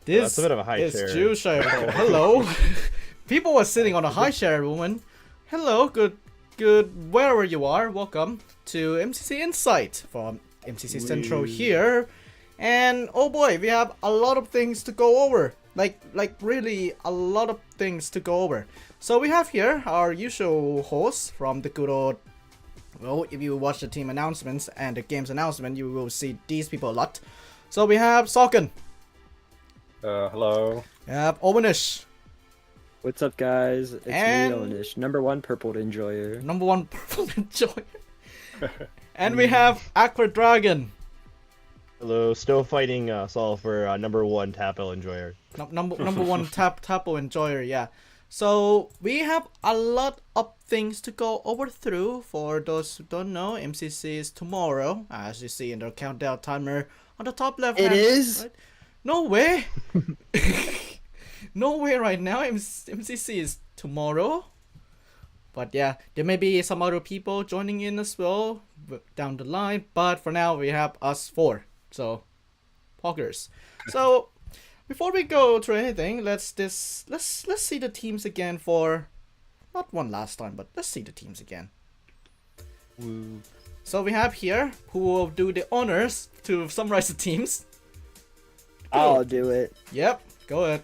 That's a bit of a high is chair. Jewshire. Hello. People were sitting on a high chair, woman. Hello, good wherever you are. Welcome to MCC Insight from MCC Central here. And oh boy, we have a lot of things to go over. Like really a lot of things to go over. So we have here our usual hosts from the good old. Well, if you watch the team announcements and the games announcement, you will see these people a lot. So we have Salkin. Hello. We have Owenish. What's up, guys? It's And- me, Owenish, #1 purple enjoyer. #1 purple enjoyer. And we have Aqua Dragon. Hello, still fighting Saul for #1 Tapel enjoyer. Number one Tapo enjoyer, yeah. So we have a lot of things to go over through. For those who don't know, MCC is tomorrow, as you see in the countdown timer on the top left. It is? Right? No way. No way right now. MCC is tomorrow. But yeah, there may be some other people joining in as well down the line. But for now, we have us four. So, poggers. So, before we go to anything, let's see the teams again for not one last time, but let's see the teams again. Woo. So we have here who will do the honors to summarize the teams. I'll do it. Yep, go ahead.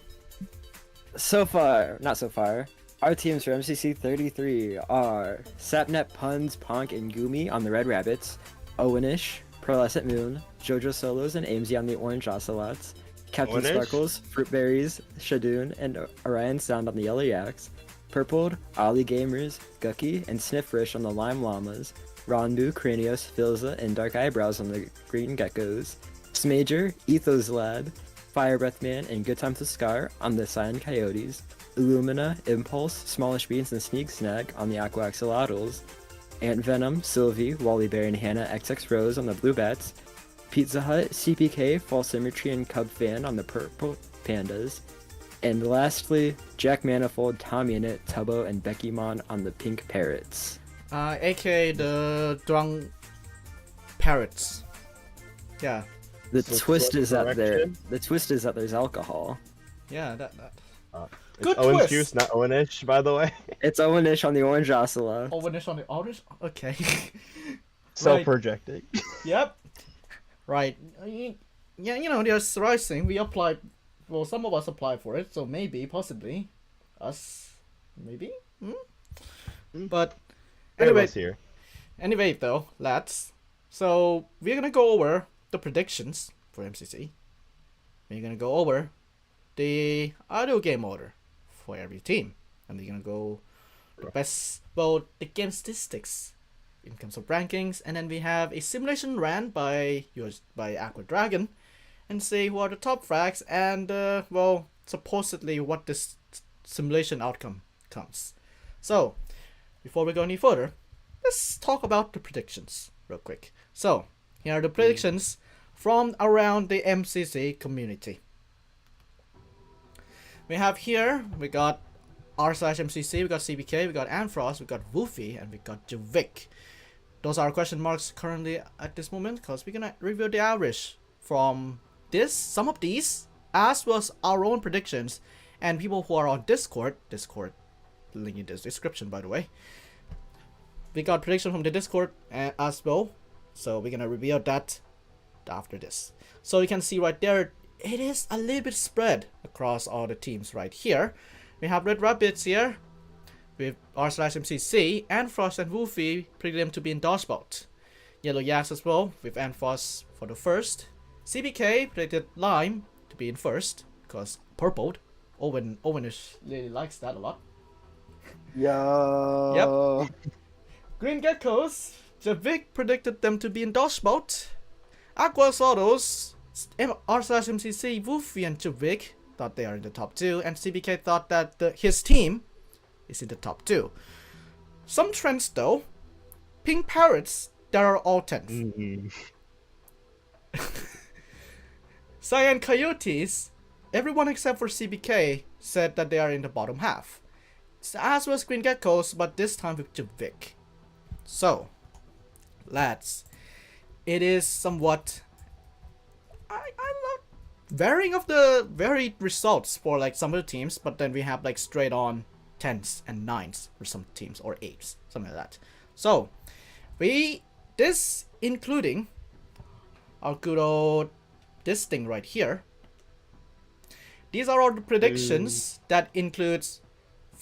Not so far. Our teams for MCC 33 are Sapnet, Puns, Ponk, and Gumi on the Red Rabbits, Owenish, Pearlescent Moon, Jojo Solos and Amesy on the Orange Ocelots, Captain Owenish? Sparkles, Fruitberries, Shadoon, and Orion Sound on the Yellow Yaks, Purpled, Ollie Gamers, Gucky, and Sniffrish on the Lime Llamas, Ronbu, Cranios, Filza, and Dark Eyebrows on the Green Geckos, Smager, Ethos Lad, Fire Breath Man, and Good Time to Scar on the Cyan Coyotes, Illumina, Impulse, Smallish Beans, and Sneak Snag on the Aqua Axolotls, Ant Venom, Sylvie, Wally Bear, and Hannah XX Rose on the Blue Bats, Pizza Hut, CPK, Fall Symmetry, and Cub Fan on the Purple Pandas, and lastly, Jack Manifold, Tom Unit, Tubbo, and Beckymon on the Pink Parrots. AKA the drunk parrots. Yeah, The So twist is that correction? there's alcohol. yeah, that. It's Good Owen's twist. juice, not Owenish, by the way. It's Owenish on the Orange Ocelot. Owenish on the orange. Okay. Self-projecting. Yep. Right. Yeah, you know, there's rising. We applied. Well, some of us applied for it, so maybe, possibly, us, maybe. But anyway, Here. anyway, though, lads. So we're gonna go over the predictions for MCC. We're gonna go over the audio game order for every team, and we're gonna go the best, well, the game statistics in terms of rankings, and then we have a simulation ran by Aqua Dragon, and say who are the top frags, and well, supposedly what this simulation outcome comes. So, before we go any further, let's talk about the predictions real quick. So, here are the predictions from around the MCC community. We have here, we got r/MCC, we got CBK, we got Anfrost, we got Woofy, and we got Javik. Those are question marks currently at this moment, because we're gonna review the average from some of these, as well as our own predictions, and people who are on Discord, link in the description by the way. We got prediction from the Discord as well, so we're gonna reveal that after this. So you can see right there, it is a little bit spread across all the teams right here. We have Red Rabbits here with r/MCC, and Frost and Woofy predict them to be in Dodgebot. Yellow Yaks as well with Anfrost for the first. CBK predicted Lime to be in first because purpled. Owen really likes that a lot. Yo. Green Geckos, Javik predicted them to be in Dodgebot. Aqua Sodos, r/MCC, Woofy, and Javik thought they are in the top 2, and CBK thought that his team is in the top 2. Some trends though, Pink Parrots, that are all 10th. Cyan Coyotes, everyone except for CBK said that they are in the bottom half. As was Green Geckos, but this time with Javik. So, lads, it is somewhat. I love varying of the varied results for like some of the teams, but then we have like straight on 10s and 9s for some teams, or 8s, something like that. So this including our good old this thing right here. These are all the predictions that includes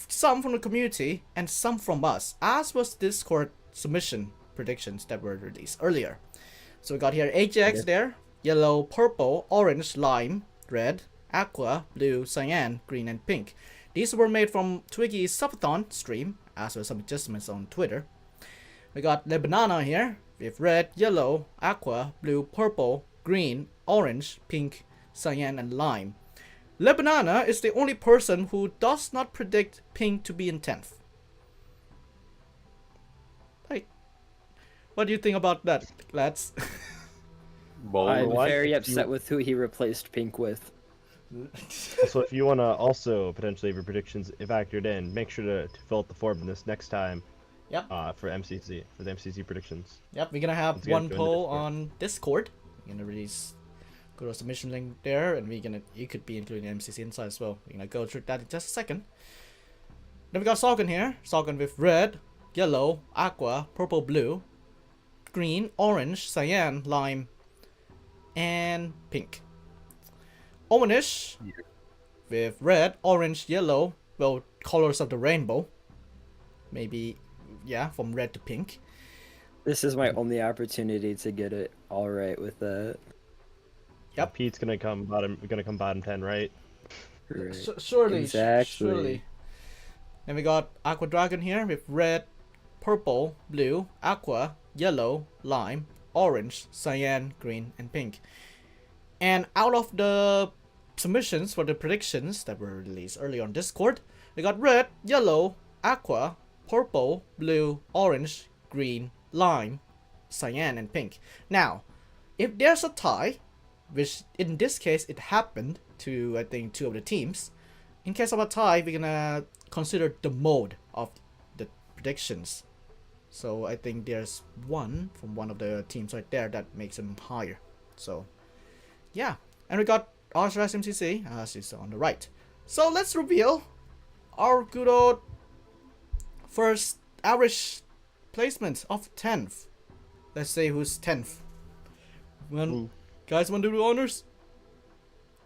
some from the community and some from us, as was Discord submission predictions that were released earlier. So we got here Ajax there, yellow, purple, orange, lime, red, aqua, blue, cyan, green, and pink. These were made from Twiggy's subathon stream, as well as some adjustments on Twitter. We got Le Banana here with red, yellow, aqua, blue, purple, green, orange, pink, cyan, and lime. Le Banana is the only person who does not predict pink to be in 10th. Like, what do you think about that, lads? I'm very upset with who he replaced Pink with. So if you want to also potentially have your predictions factored in, make sure to fill out the form in this next time. Yep. For MCC, for the MCC predictions. Yep, we're gonna have one poll on Discord. We're gonna release go to submission link there, and you could be including MCC inside as well. We're gonna go through that in just a second. Then we got Saugon here. Saugon with red, yellow, aqua, purple, blue, green, orange, cyan, lime, and pink. Omanish with red, orange, yellow, well, colors of the rainbow. Maybe, yeah, from red to pink. This is my only opportunity to get it all right with that. Yep. Pete's gonna come bottom 10, right? Right. Surely, Exactly. surely. Then we got Aqua Dragon here with red, purple, blue, aqua, yellow, lime, orange, cyan, green, and pink. And out of the submissions for the predictions that were released earlier on Discord, we got red, yellow, aqua, purple, blue, orange, green, lime, cyan, and pink. Now, if there's a tie, which in this case it happened to, I think, 2 of the teams, in case of a tie, we're gonna consider the mode of the predictions. So I think there's one from one of the teams right there that makes them higher. So yeah, and we got Arthur's MCC as is on the right. So let's reveal our good old first average placement of 10th. Let's say who's 10th. Guys, want to do the honors?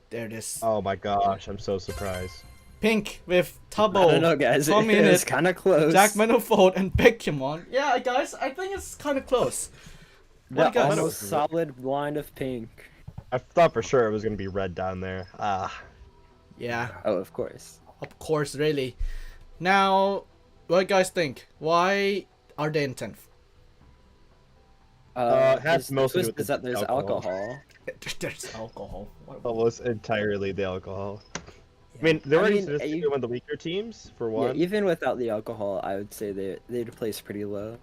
There it is. Oh my gosh, I'm so surprised. Pink with Tubbo. I don't know, guys. Tommy It's kind of close. Jack Manifold and Pokemon. Yeah, guys, I think it's kind of close. What do you The guys? almost solid line of Pink. I thought for sure it was gonna be red down there. Yeah, Oh, of course. of course, really. Now, what do you guys think? Why are they in 10th? It has the mostly to do twist with is that there's alcohol. alcohol. There's alcohol. Almost entirely the alcohol. I mean, they're already statistically one of the weaker teams for Yeah, one. even without the alcohol, I would say they'd place pretty low.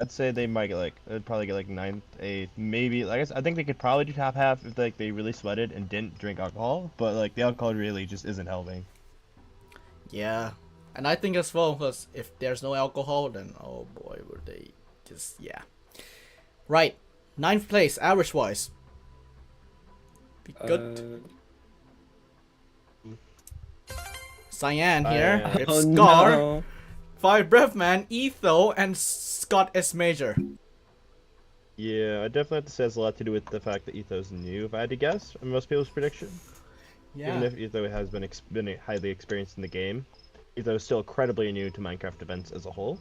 I'd say they might get they'd probably get 9th, 8th, maybe. I guess I think they could probably do top half if they really sweated and didn't drink alcohol. But the alcohol really just isn't helping. Yeah, and I think as well, because if there's no alcohol, then oh boy, would they just Right, 9th place average wise. Be good. Cyan here. It's Oh Scar, no. Fire Breathman, Etho, and Scott S. Major. Yeah, I definitely have to say it's a lot to do with the fact that Etho's new, if I had to guess, in most people's prediction. Even if Etho has been highly experienced in the game, Etho is still incredibly new to Minecraft events as a whole.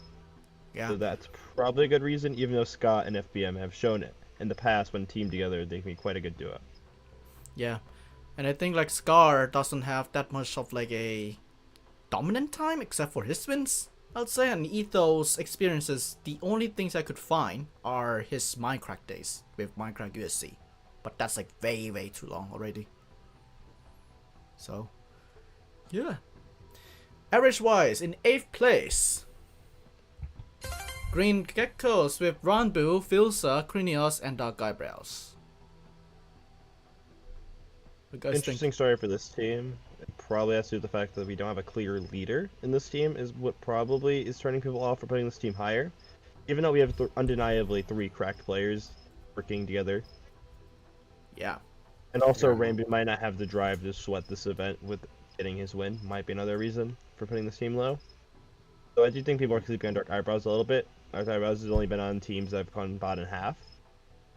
Yeah. So that's probably a good reason, even though Scott and FBM have shown it in the past when teamed together, they can be quite a good duo. Yeah. And I think Scar doesn't have that much of a dominant time except for his wins, I'd say. And Etho's experiences, the only things I could find are his Minecraft days with Minecraft USC. But that's way, way too long already. So, yeah. Average wise, in 8th place, Green Geckos with Ranbu, Filza, Krinios, and Dark Eyebrows. What guys Interesting think? story for this team. It probably has to do with the fact that we don't have a clear leader in this team is what probably is turning people off for putting this team higher. Even though we have undeniably 3 cracked players working together. Yeah. And also, Yeah. Rainbow might not have the drive to sweat this event with getting his win. Might be another reason for putting this team low. So I do think people are sleeping on Dark Eyebrows a little bit. Dark Eyebrows has only been on teams that have gone bottom half.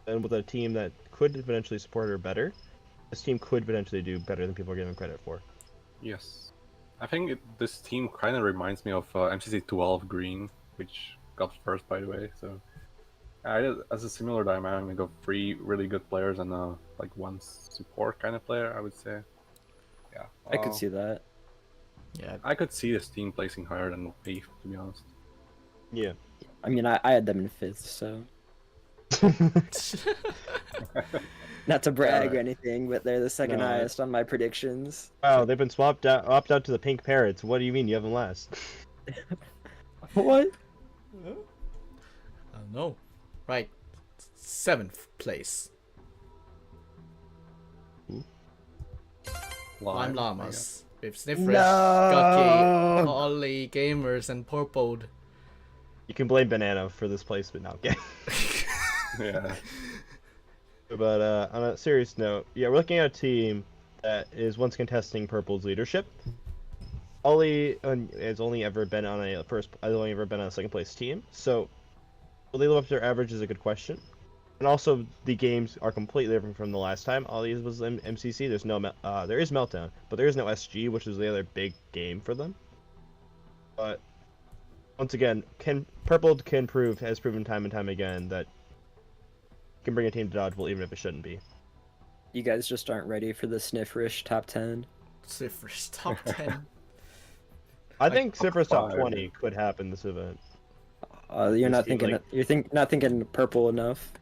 And with a team that could potentially support her better, this team could potentially do better than people are giving credit for. Yes. I think this team kind of reminds me of MCC 12 Green, which got first, by the way. So, as a similar dynamic of 3 really good players and like 1 support kind of player, I would say. Yeah. I could see that. Yeah. I could see this team placing higher than 8th, to be honest. Yeah. I mean, I had them in 5th, so not to brag or anything, but they're the second No, highest on my predictions. Wow, they've been opted out to the Pink Parrots. What do you mean you have them last? What? I don't know. Right. 7th place. Lime Llamas. With Sniffresh, No! Gucky, Ollie, Gamers, and Purple. You can blame Banana for this placement now. Okay. Yeah. But on a serious note, yeah, we're looking at a team that is once contesting Purple's leadership. Ollie has only ever been on a second place team, so will they live up to their average is a good question. And also, the games are completely different from the last time. Ollie was in MCC. There is Meltdown, but there is no SG, which is the other big game for them. But once again, Purple has proven time and time again that can bring a team to dodgeball even if it shouldn't be. You guys just aren't ready for the Sniffrish top 10. Sniffresh top 10. I think Cypher's top 5. 20 could happen this event. You're not team, thinking not thinking purple enough.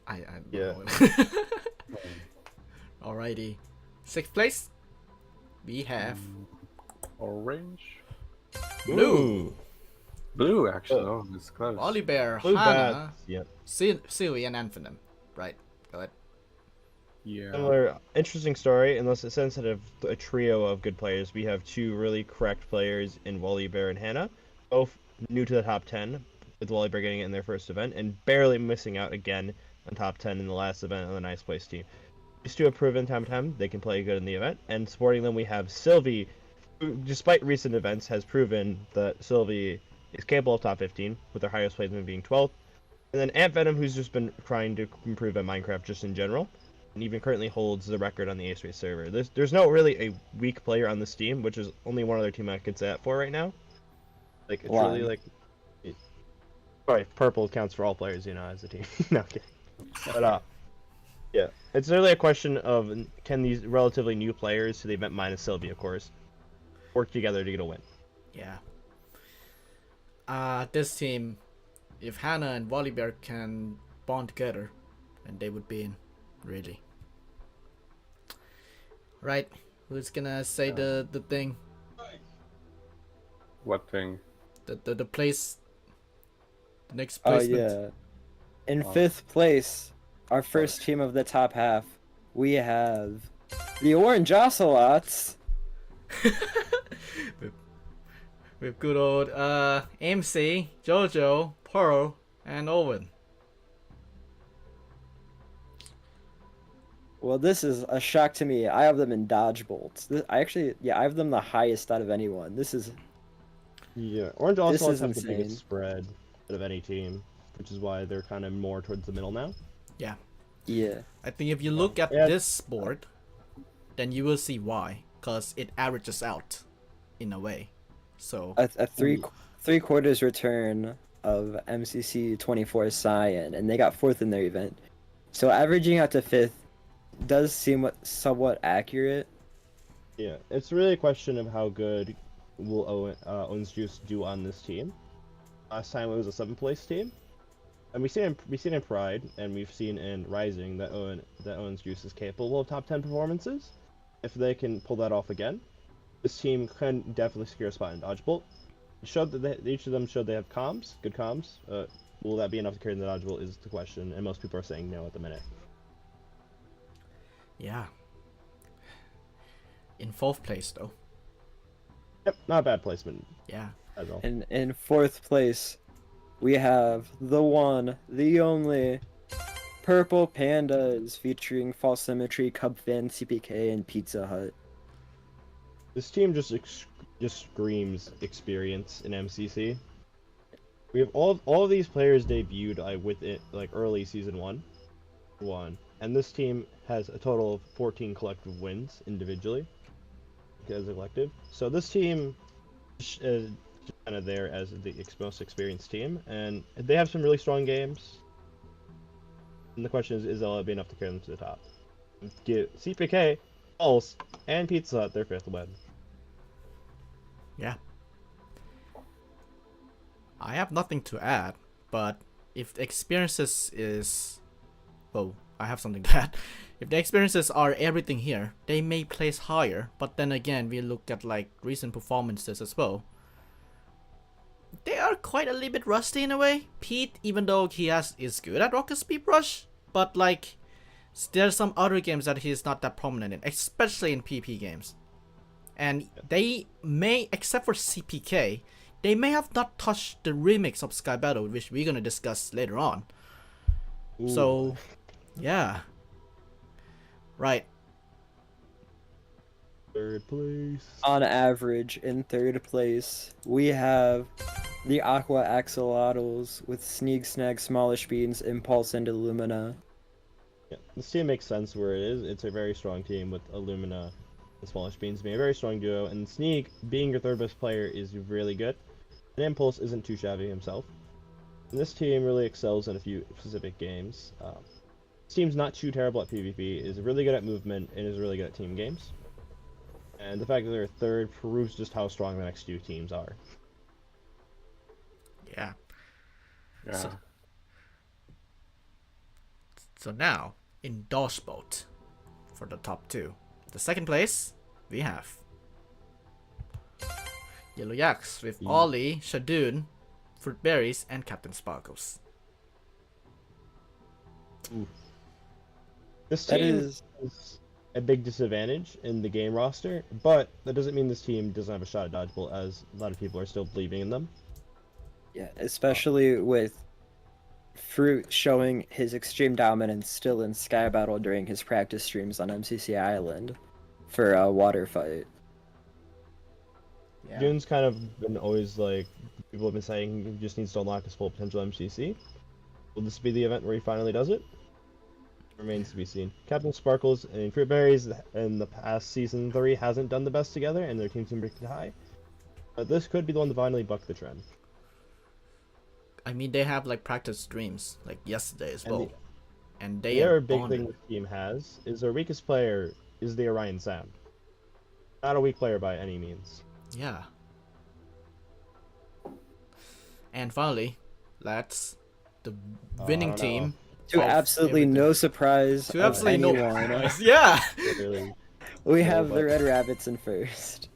I don't Yeah. know. Alrighty. 6th place. We have Orange? Blue. Blue, actually. Oh, it's close. Ollie Bear, Blue Hannah, Bats, yep. Sui, and Anphenom. Right. Go ahead. Yeah. Similar, interesting story. In the sense that of a trio of good players, we have 2 really correct players in Wally Bear and Hannah, both new to the top 10, with Wally Bear getting it in their first event, and barely missing out again on top 10 in the last event on the ninth place team. These 2 have proven time to time they can play good in the event, and supporting them we have Sylvie, who, despite recent events, has proven that Sylvie is capable of top 15, with their highest placement being 12th. And then Ant Venom, who's just been trying to improve at Minecraft just in general, and even currently holds the record on the Ace Race server. There's no really a weak player on this team, which is only one other team I could say that for right now. Like, it's really like... Sorry, Purple counts for all players, as a team. No, I'm kidding. But, yeah. It's really a question of, can these relatively new players, to the event minus Sylvie, of course, work together to get a win? Yeah. This team, if Hannah and Wally Bear can bond together, then they would be in, really. Right, who's gonna say the thing? What thing? The place. The next Oh placement. yeah. In 5th place, our first team of the top half, we have the Orange Ocelots. With good old MC, Jojo, Pearl, and Owen. Well, this is a shock to me. I have them in dodgebolts. I have them the highest out of anyone. This is Yeah, Orange also is have the insane. biggest spread out of any team, which is why they're kind of more towards the middle now. Yeah. yeah. I think if you look at Yeah. this board, then you will see why. Because it averages out, in a way. So, A three quarters return of MCC 24 Cyan, and they got 4th in their event. So averaging out to 5th does seem somewhat accurate. Yeah, it's really a question of how good will Owen's Juice do on this team. Last time it was a 7th place team, and we've seen in Pride and we've seen in Rising that Owen's Juice is capable of top 10 performances. If they can pull that off again, this team can definitely secure a spot in Dodgeball. It showed that each of them showed they have comms, good comms. Will that be enough to carry the Dodgeball is the question, and most people are saying no at the minute. yeah. In 4th place, though. Yep, not a bad placement Yeah. at all. And in 4th place, we have the one, the only, Purple Pandas featuring False Symmetry, Cub Fan, CPK, and Pizza Hut. This team just screams experience in MCC. We have all of these players debuted with it like early season one, and this team has a total of 14 collective wins individually as a collective. So this team is kind of there as the most experienced team, and they have some really strong games. And the question is that be enough to carry them to the top? Give CPK, Pulse, and Pizza Hut their 5th win. Yeah. I have nothing to add, but if the experiences is... Oh, I have something to add. If the experiences are everything here, they may place higher, but then again, we look at like recent performances as well. They are quite a little bit rusty in a way. Pete, even though he is good at Rocket Speed Rush, but like there's some other games that he's not that prominent in, especially in PP games. And they may, except for CPK, they may have not touched the remix of Sky Battle, which we're gonna discuss later on. Ooh. So, yeah. Right. 3rd place. On average, in 3rd place, we have the Aqua Axolotls with Sneak Snag, Smallish Beans, Impulse, and Illumina. Yeah, this team makes sense where it is. It's a very strong team with Illumina and Smallish Beans being a very strong duo, and Sneak, being your 3rd best player, is really good. And Impulse isn't too shabby himself. And this team really excels in a few specific games. This team's not too terrible at PvP, is really good at movement, and is really good at team games. And the fact that they're 3rd proves just how strong the next 2 teams are. Yeah. Yeah. So now, in Dosh Boat, for the top 2. The 2nd place, we have Yellow Yaks with Ollie, Shadoon, Fruit Berries, and Captain Sparkles. Ooh. This team is a big disadvantage in the game roster, but that doesn't mean this team doesn't have a shot at Dodgeball, as a lot of people are still believing in them. Yeah, especially with Fruit showing his extreme dominance still in Sky Battle during his practice streams on MCC Island for a water fight. Yeah. Dune's kind of been always like, people have been saying he just needs to unlock his full potential MCC. Will this be the event where he finally does it? Remains to be seen. Captain Sparkles and Fruit Berries in the past season 3 hasn't done the best together, and their teams been predicted high. But this could be the one to finally buck the trend. I mean, they have like practice streams like yesterday as well, and they the are other big thing this team has is their weakest player is the Orion Sound. Not a weak player by any means. Yeah. And finally, that's the winning team. To absolutely no surprise. To absolutely no surprise. Yeah. Really, we have the Red Rabbits in 1st.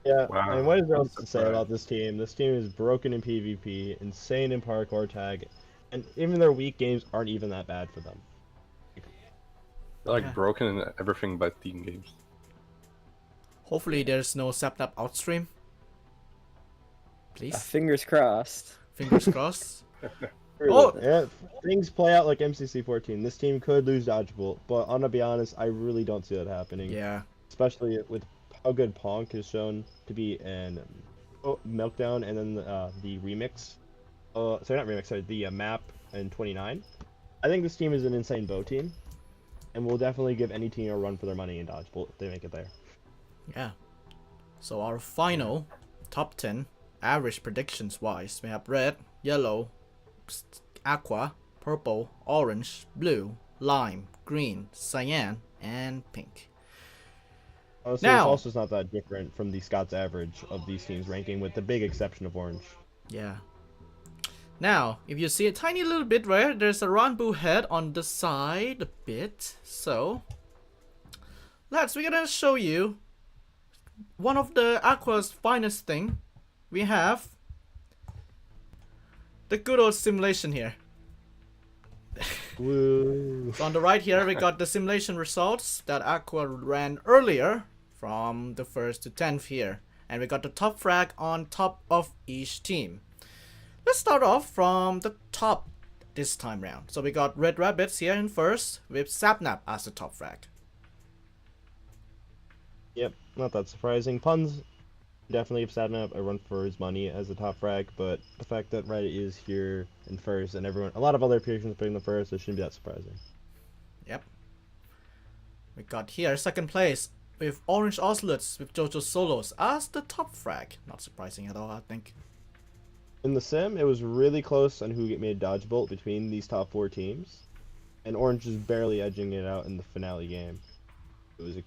Yeah, wow. And what is there else to say about this team? This team is broken in PvP, insane in parkour tag, and even their weak games aren't even that bad for them. They're like broken in everything but team games. Hopefully there's no Sapnap outstream. Please. Fingers crossed. Fingers crossed. Oh, yeah, things play out like MCC 14. This team could lose Dodgeball, but I'm gonna be honest, I really don't see that happening. Yeah. Especially with how good Ponk is shown to be in Meltdown, and then the remix. Sorry, not remix. Sorry, the map in 29. I think this team is an insane bow team, and will definitely give any team a run for their money in Dodgeball if they make it there. Yeah. So our final top 10 average predictions wise, we have red, yellow, aqua, purple, orange, blue, lime, green, cyan, and pink. Honestly, now, it's also not that different from the Scott's average of these teams ranking, with the big exception of orange. Yeah. Now, if you see a tiny little bit where there's a Ranbu head on the side a bit, so we're gonna show you one of the Aqua's finest thing. We have the good old simulation here. Woo. So on the right here we got the simulation results that Aqua ran earlier from the 1st to 10th here, and we got the top frag on top of each team. Let's start off from the top this time round. So we got Red Rabbits here in first with Sapnap as the top frag. Yep, not that surprising. Puns definitely have Sapnap a run for his money as the top frag, but the fact that Reddit is here in first and a lot of other appearances putting them first, it shouldn't be that surprising. Yep. We got here second place with Orange Ocelots with Jojo Solos as the top frag. Not surprising at all, I think. In the sim, it was really close on who made Dodgebolt between these top 4 teams, and Orange is barely edging it out in the finale game. It was,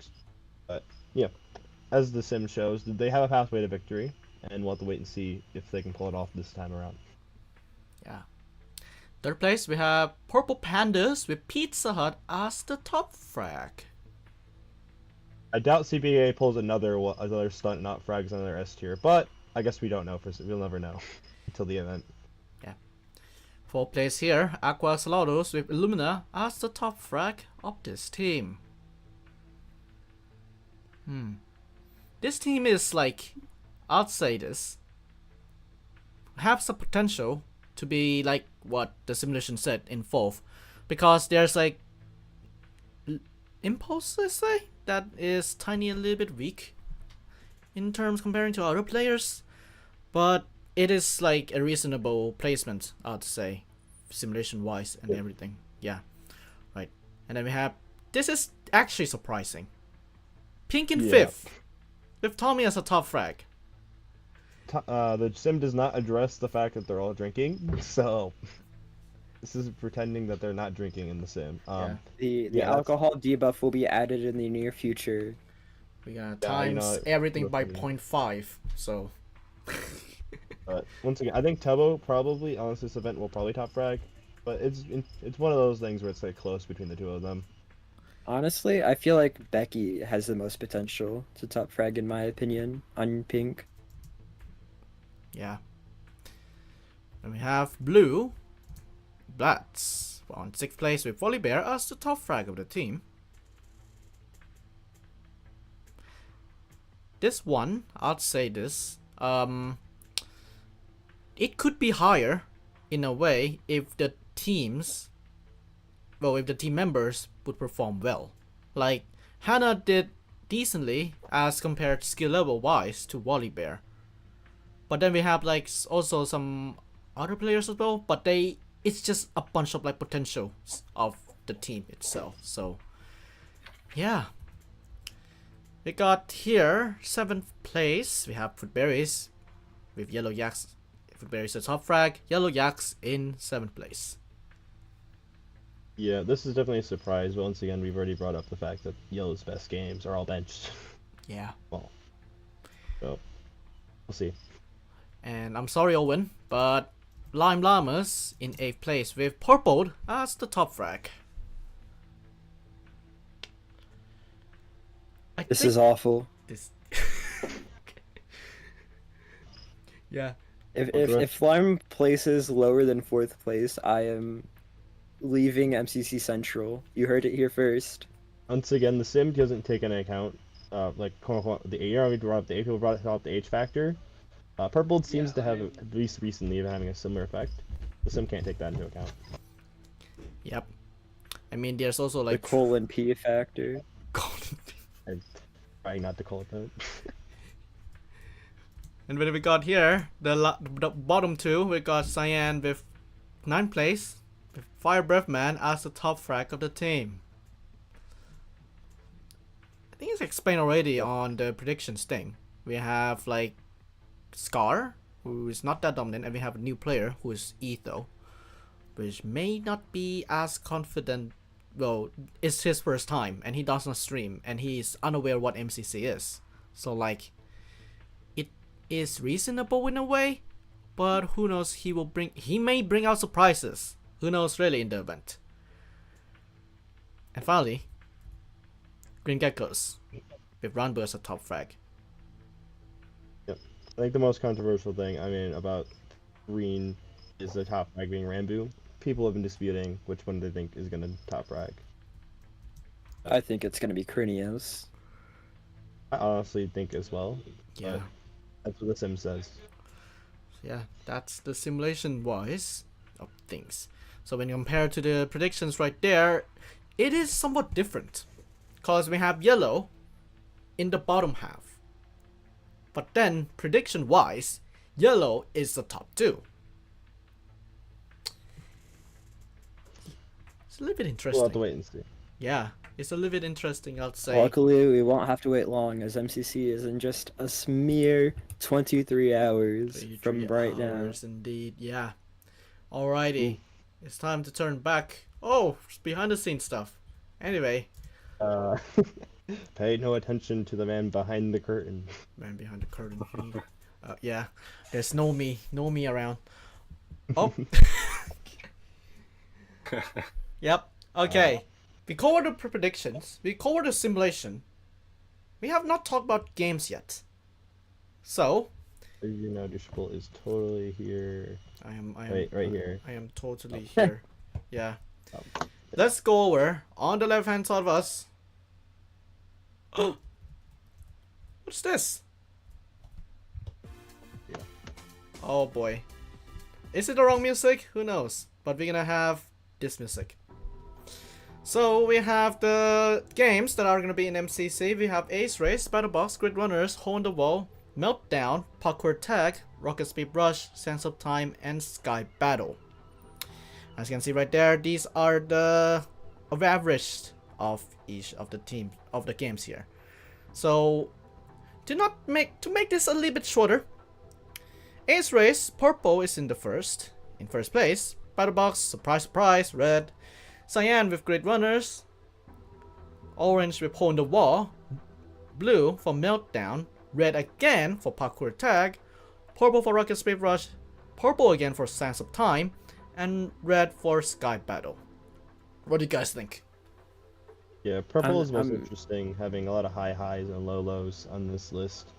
but yeah, as the sim shows, they have a pathway to victory, and we'll have to wait and see if they can pull it off this time around. Yeah. Third place, we have Purple Pandas with Pizza Hut as the top frag. I doubt CBA pulls another stunt, not frags another S tier, but I guess we don't know. We'll never know until the event. Yeah. Fourth place here, Aqua Salados with Illumina as the top frag of this team. This team is like, I'd say this, have some potential to be like what the simulation said in fourth, because there's like Impulse, let's say, that is tiny a little bit weak in terms comparing to other players, but it is like a reasonable placement, I'd say, simulation wise and everything. Yeah, right. And then we have, this is actually surprising, Pink in fifth with Tommy as a top frag. The sim does not address the fact that they're all drinking, so this is pretending that they're not drinking in the sim. The alcohol debuff will be added in the near future. We got times everything by 0.5, so. But once again, I think Tubbo probably on this event will probably top frag, but it's one of those things where it's like close between the two of them. Honestly, I feel like Becky has the most potential to top frag in my opinion on Pink. Yeah. Then we have Blue Bloods on 6th place with Volibear as the top frag of the team. This one, I'd say this, it could be higher in a way if the teams, well, if the team members would perform well. Like, Hannah did decently as compared skill level wise to Volibear. But then we have like also some other players as well, but it's just a bunch of like potentials of the team itself. So yeah, we got here 7th place. We have Foodberries with Yellow Yaks. Foodberries at top frag. Yellow Yaks in 7th place. Yeah, this is definitely a surprise. But once again, we've already brought up the fact that Yellow's best games are all benched. Yeah. Well, so we'll see. And I'm sorry, Owen, but Lime Llamas in 8th place with Purple as the top frag. This is awful. This. Yeah. If Lime places lower than 4th place, I am leaving MCC Central. You heard it here first. Once again, the sim doesn't take into account, like, quote unquote, the age. We brought up the age. People brought up the age factor. Purple seems to have, at least recently, been having a similar effect. The sim can't take that into account. Yep. I mean, there's also like the colon P factor. Colon P. I'm trying not to call it that. And when we got here, the bottom two, we got Cyan with 9th place, with Fire Breath Man as the top frag of the team. I think it's explained already on the predictions thing. We have like Scar, who is not that dominant, and we have a new player who is Etho, which may not be as confident. Well, it's his first time, and he does not stream, and he is unaware what MCC is. So like, it is reasonable in a way, but who knows? He may bring out surprises. Who knows really in the event. And finally, Green Geckos with Ranbu as a top frag. Yep. I think the most controversial thing, about Green is the top frag being Rambu. People have been disputing which one they think is going to top frag. I think it's going to be Krinios. I honestly think as well. Yeah. That's what the sim says. Yeah, that's the simulation wise of things. So when you compare to the predictions right there, it is somewhat different. Because we have yellow in the bottom half. But then, prediction-wise, yellow is the top 2. It's a little bit interesting. We'll have to wait and see. Yeah, it's a little bit interesting, I'd say. Luckily, we won't have to wait long, as MCC is in just a mere 23 hours from right now. Indeed, yeah. Alrighty, it's time to turn back. Oh, it's behind the scenes stuff. Anyway. Pay no attention to the man behind the curtain. Man behind the curtain. Yeah, there's no me around. Oh. Yep. Okay. We covered the predictions. We covered the simulation. We have not talked about games yet. So. You know, Dishable is totally here. I am. Right here. I am totally here. Yeah. Let's go over on the left hand side of us. What's this? Yeah. Oh boy. Is it the wrong music? Who knows? But we're gonna have this music. So we have the games that are gonna be in MCC. We have Ace Race, Battle Box, Grid Runners, Hole in the Wall, Meltdown, Parkour Tag, Rocket Speed Rush, Sense of Time, and Sky Battle. As you can see right there, these are the average of each of the games here. So to make this a little bit shorter, Ace Race, purple is in first place. Battle Box, surprise, red. Cyan with Grid Runners. Orange with Hole in the Wall. Blue for Meltdown. Red again for Parkour Tag. Purple for Rocket Speed Rush. Purple again for Sense of Time. And red for Sky Battle. What do you guys think? Yeah, purple is most interesting, having a lot of high highs and low lows on this list.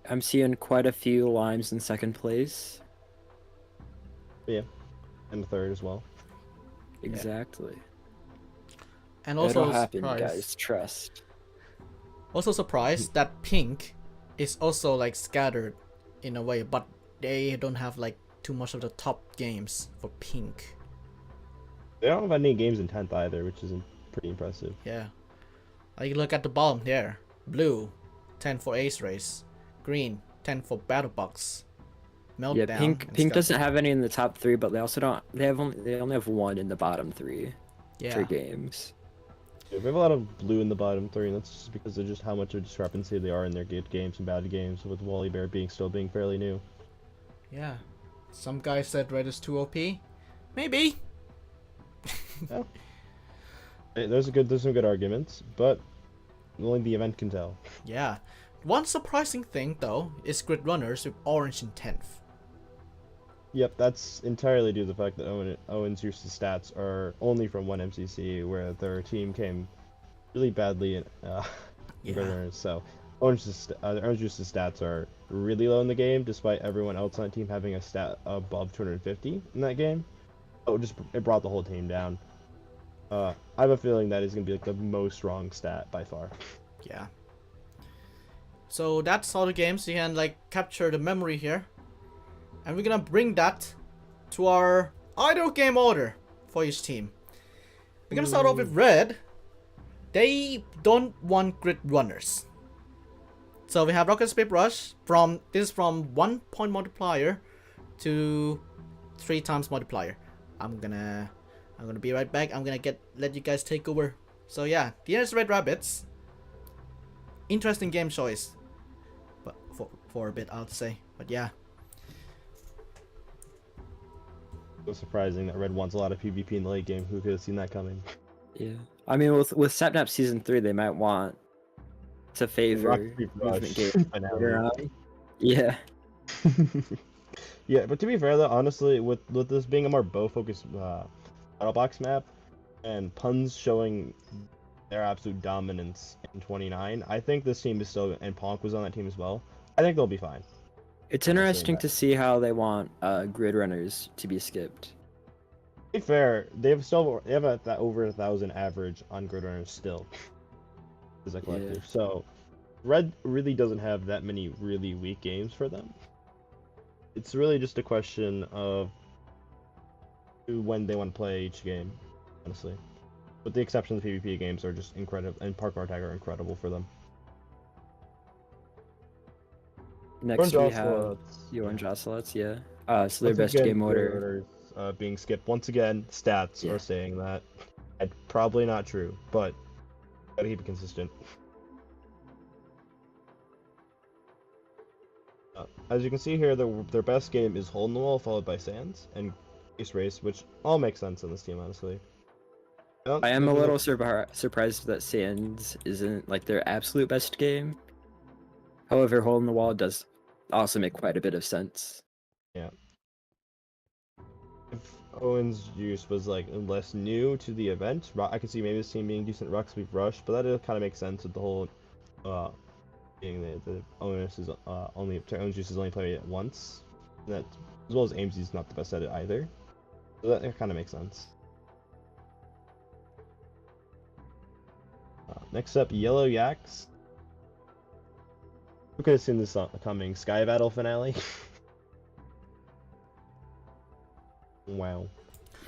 I'm seeing quite a few limes in second place. Yeah, and third as well. Exactly. And also it'll happen, surprised, guys. Trust. Also surprised that pink is also like scattered in a way, but they don't have like too much of the top games for pink. They don't have any games in 10th either, which is pretty impressive. Yeah. Like look at the bottom there. Blue, 10 for Ace Race. Green, 10 for Battle Box. Meltdown. Yeah, pink doesn't have any in the top 3, but they also don't. They only have 1 in the bottom 3 for games. Yeah, we have a lot of blue in the bottom 3, and that's just because of just how much of a discrepancy they are in their good games and bad games, with Wally Bear still being fairly new. Yeah. Some guy said red is too OP. Maybe. Yeah. Hey, there's some good arguments, but only the event can tell. Yeah. One surprising thing though is Grid Runners with orange in 10th. Yep, that's entirely due to the fact that Owen's use of stats are only from one MCC, where their team came really badly in Grid Runners. So Orange's use of stats are really low in the game, despite everyone else on the team having a stat above 250 in that game. So it brought the whole team down. I have a feeling that is going to be like the most wrong stat by far. Yeah. So that's all the games. You can like capture the memory here. And we're gonna bring that to our idle game order for each team. We're gonna start off with red. They don't want Grid Runners. So we have Rocket Speed Rush this is from 1 point multiplier to 3 times multiplier. I'm gonna be right back. I'm gonna let you guys take over. So yeah, here's Red Rabbits. Interesting game choice, but for a bit I'll say. But yeah. So surprising that Red wants a lot of PvP in the late game. Who could have seen that coming? Yeah, I mean with Sapnap Season 3, they might want to favor movement game. Yeah. Yeah, but to be fair though, honestly, with this being a more bow-focused battle box map, and puns showing their absolute dominance in 29, I think this team is still, and Ponk was on that team as well, I think they'll be fine. It's interesting to see how they want Grid Runners to be skipped. To be fair, they have over 1,000 average on Grid Runners still as a collective. Yeah. So Red really doesn't have that many really weak games for them. It's really just a question of when they want to play each game, honestly. With the exception of the PvP games are just incredible, and Parkour Tag are incredible for them. Next we have Ocelots. Orange Ocelots, yeah. So their Once best again, game order. orders being skipped. Once again, stats Yeah. are saying that. Probably not true, but gotta keep it consistent. As you can see here, their best game is Hole in the Wall, followed by Sands and Ace Race, which all makes sense on this team, honestly. I am a little surprised that Sands isn't like their absolute best game. However, Hole in the Wall does also make quite a bit of sense. Yeah. If Owen's Juice was like less new to the event, I could see maybe this team being decent Rock Sweep Rush, but that kind of makes sense with the whole being the Owen's is Owen's Juice is only played it once. And that, as well as Aimsy's not the best at it either. So that kind of makes sense. Next up, Yellow Yaks. Who could have seen this coming? Sky Battle finale? Wow.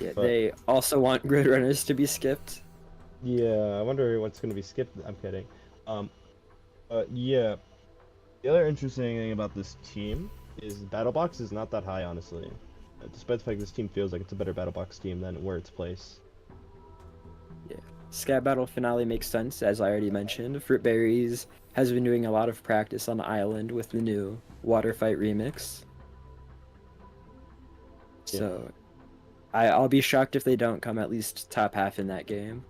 Yeah, they also want Grid Runners to be skipped. Yeah, I wonder what's going to be skipped. I'm kidding. Yeah. The other interesting thing about this team is Battle Box is not that high, honestly. Despite the fact this team feels like it's a better Battle Box team than where it's placed. Yeah. Sky Battle finale makes sense, as I already mentioned. Fruit Berries has been doing a lot of practice on the island with the new Water Fight remix. Yeah. So, I'll be shocked if they don't come at least top half in that game.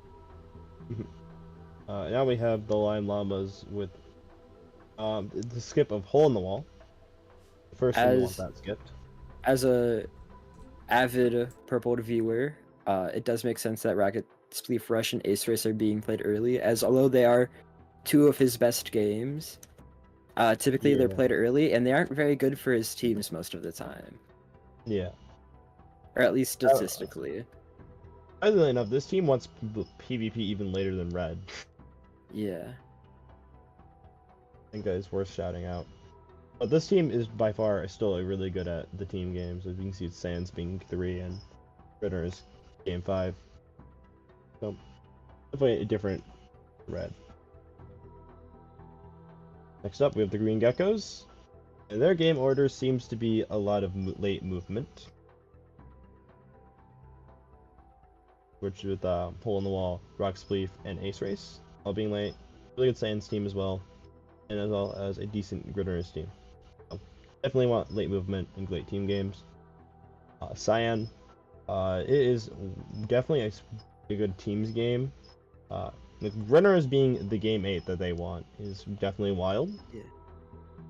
Now we have the Lime Llamas with the skip of Hole in the Wall. First thing we want that skipped. As a avid Purpled viewer, it does make sense that Rocket Spleef Rush and Ace Race are being played early, as although they are two of his best games, typically they're played early, and they aren't very good for his teams most of the time. Yeah. Or at least statistically. Other enough, this team wants PvP even later than Red. Yeah. I think that is worth shouting out. But this team is by far still really good at the team games. As you can see, it's Sands being 3 and Ritter is game 5. So, definitely a different Red. Next up, we have the Green Geckos. And their game order seems to be a lot of late movement. Which with Hole in the Wall, Rock Spleef, and Ace Race, all being late. Really good Sands team as well, and as well as a decent Gritterers team. So definitely want late movement and late team games. Cyan, it is definitely a good teams game. The Gritterers being the game 8 that they want is definitely wild. Yeah.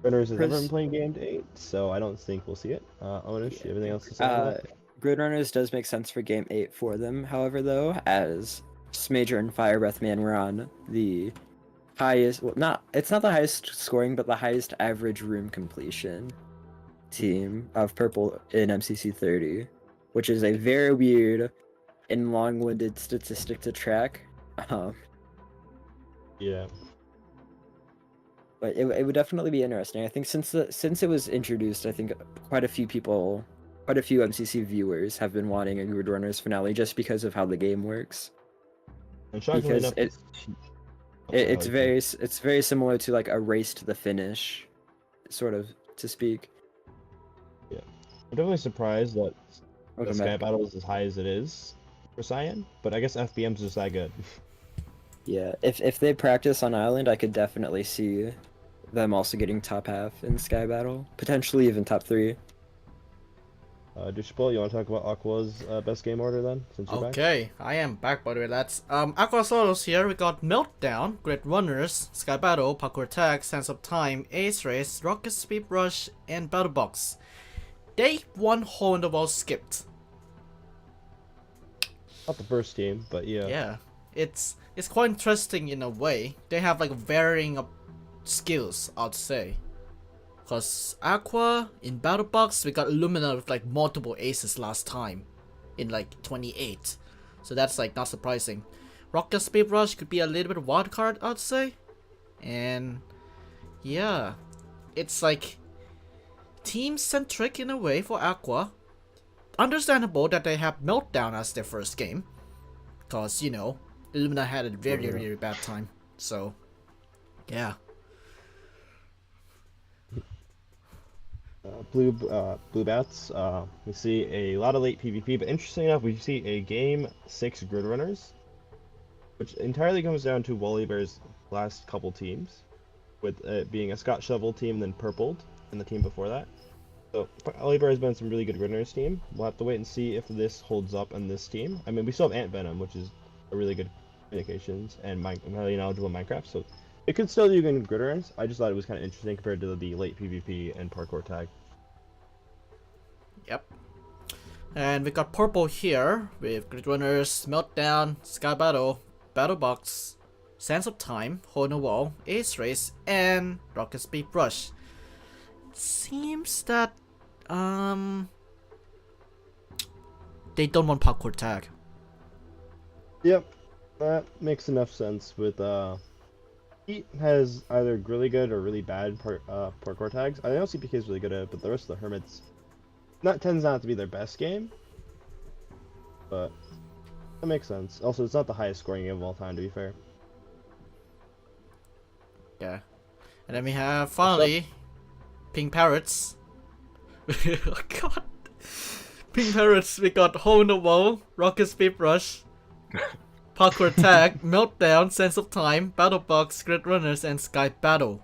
Gritterers has never been playing game 8, so I don't think we'll see it. Onish, you have anything else to say on that? Grid Runners does make sense for game 8 for them, however, though, as Smager and Fire Breath Man were on the highest, well, it's not the highest scoring, but the highest average room completion team of Purple in MCC 30, which is a very weird and long-winded statistic to track. Yeah. But it would definitely be interesting. I think since it was introduced, I think quite a few MCC viewers have been wanting a Grid Runners finale just because of how the game works. And shockingly enough, it's very similar to like a race to the finish, sort of to speak. Yeah, I'm definitely surprised that the Sky back. Battle is as high as it is for Cyan, but I guess FBM's just that good. Yeah, if they practice on Island, I could definitely see them also getting top half in Sky Battle, potentially even top 3. Dishpol, you want to talk about Aqua's best game order then? Since you're Okay, I am back by the way, lads. Aqua Solos here, we got Meltdown, Grid Runners, Sky Battle, Parkour Tag, Sense of Time, Ace Race, Rocket Speed Rush, and Battle Box. Day 1 Hole in the Wall skipped. Not the first team, but yeah. Yeah, it's quite interesting in a way. They have like varying skills, I'd say. Cause Aqua in Battle Box, we got Illumina with like multiple aces last time, in like 28, so that's like not surprising. Rocket Speed Rush could be a little bit of wild card, I'd say, and yeah, it's like team centric in a way for Aqua. understandable that they have Meltdown as their first game. Because, you know, Illumina had a very, very bad time. So, yeah. Blue Bats, we see a lot of late PvP, but interesting enough, we see a game 6 grid runners, which entirely comes down to Wally Bear's last couple teams, with it being a Scott Shovel team and then Purpled in the team before that. So Wally Bear has been some really good grid runners team. We'll have to wait and see if this holds up on this team. I mean, we still have Ant Venom, which is a really good communications and highly knowledgeable Minecraft, so it could still do good in grid runners. I just thought it was kind of interesting compared to the late PvP and parkour tag. Yep. And we got Purple here with Grid Runners, Meltdown, Sky Battle, Battle Box, Sands of Time, Hole in the Wall, Ace Race, and Rocket Speed Rush. Seems that they don't want parkour tag. Yep, that makes enough sense. With he has either really good or really bad parkour tags. I know CPK is really good at it, but the rest of the Hermits tends not to be their best game. But that makes sense. Also, it's not the highest scoring game of all time, to be fair. Yeah. And then we have finally Pink Parrots. Oh god. Pink Parrots, we got Hole in the Wall, Rocket Speed Rush, Parkour Tag, Meltdown, Sense of Time, Battle Box, Grid Runners, and Sky Battle.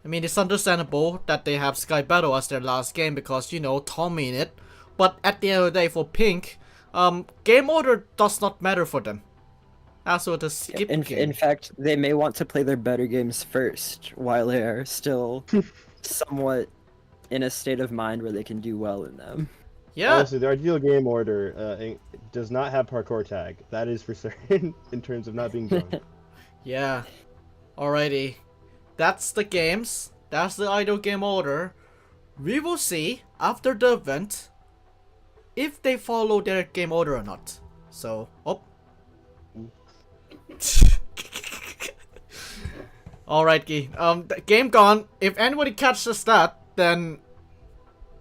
I mean, it's understandable that they have Sky Battle as their last game because, you know, Tommy in it. But at the end of the day, for Pink, game order does not matter for them. Also, the skip game. In fact, they may want to play their better games first while they are still somewhat in a state of mind where they can do well in them. Yeah. Honestly, their ideal game order does not have parkour tag. That is for certain in terms of not being drunk. Yeah. Alrighty. That's the games. That's the ideal game order. We will see after the event if they follow their game order or not. So, Alright, Guy. The game gone. If anybody catches that, then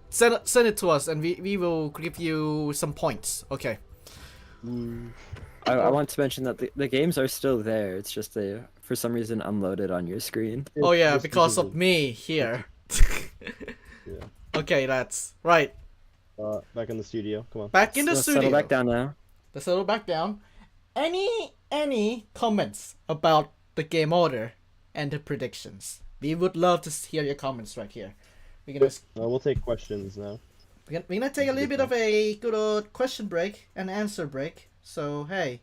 send it to us and we will give you some points. Okay. I want to mention that the games are still there. It's just they, for some reason, unloaded on your screen. Oh yeah, because of me here. Yeah. Okay, that's right. Back in the studio. Come on. Back in the Let's studio. settle back down now. Let's settle back down. Any comments about the game order and the predictions? We would love to hear your comments right here. We'll take questions now. We're gonna take a little bit of a good old question break and answer break. So hey,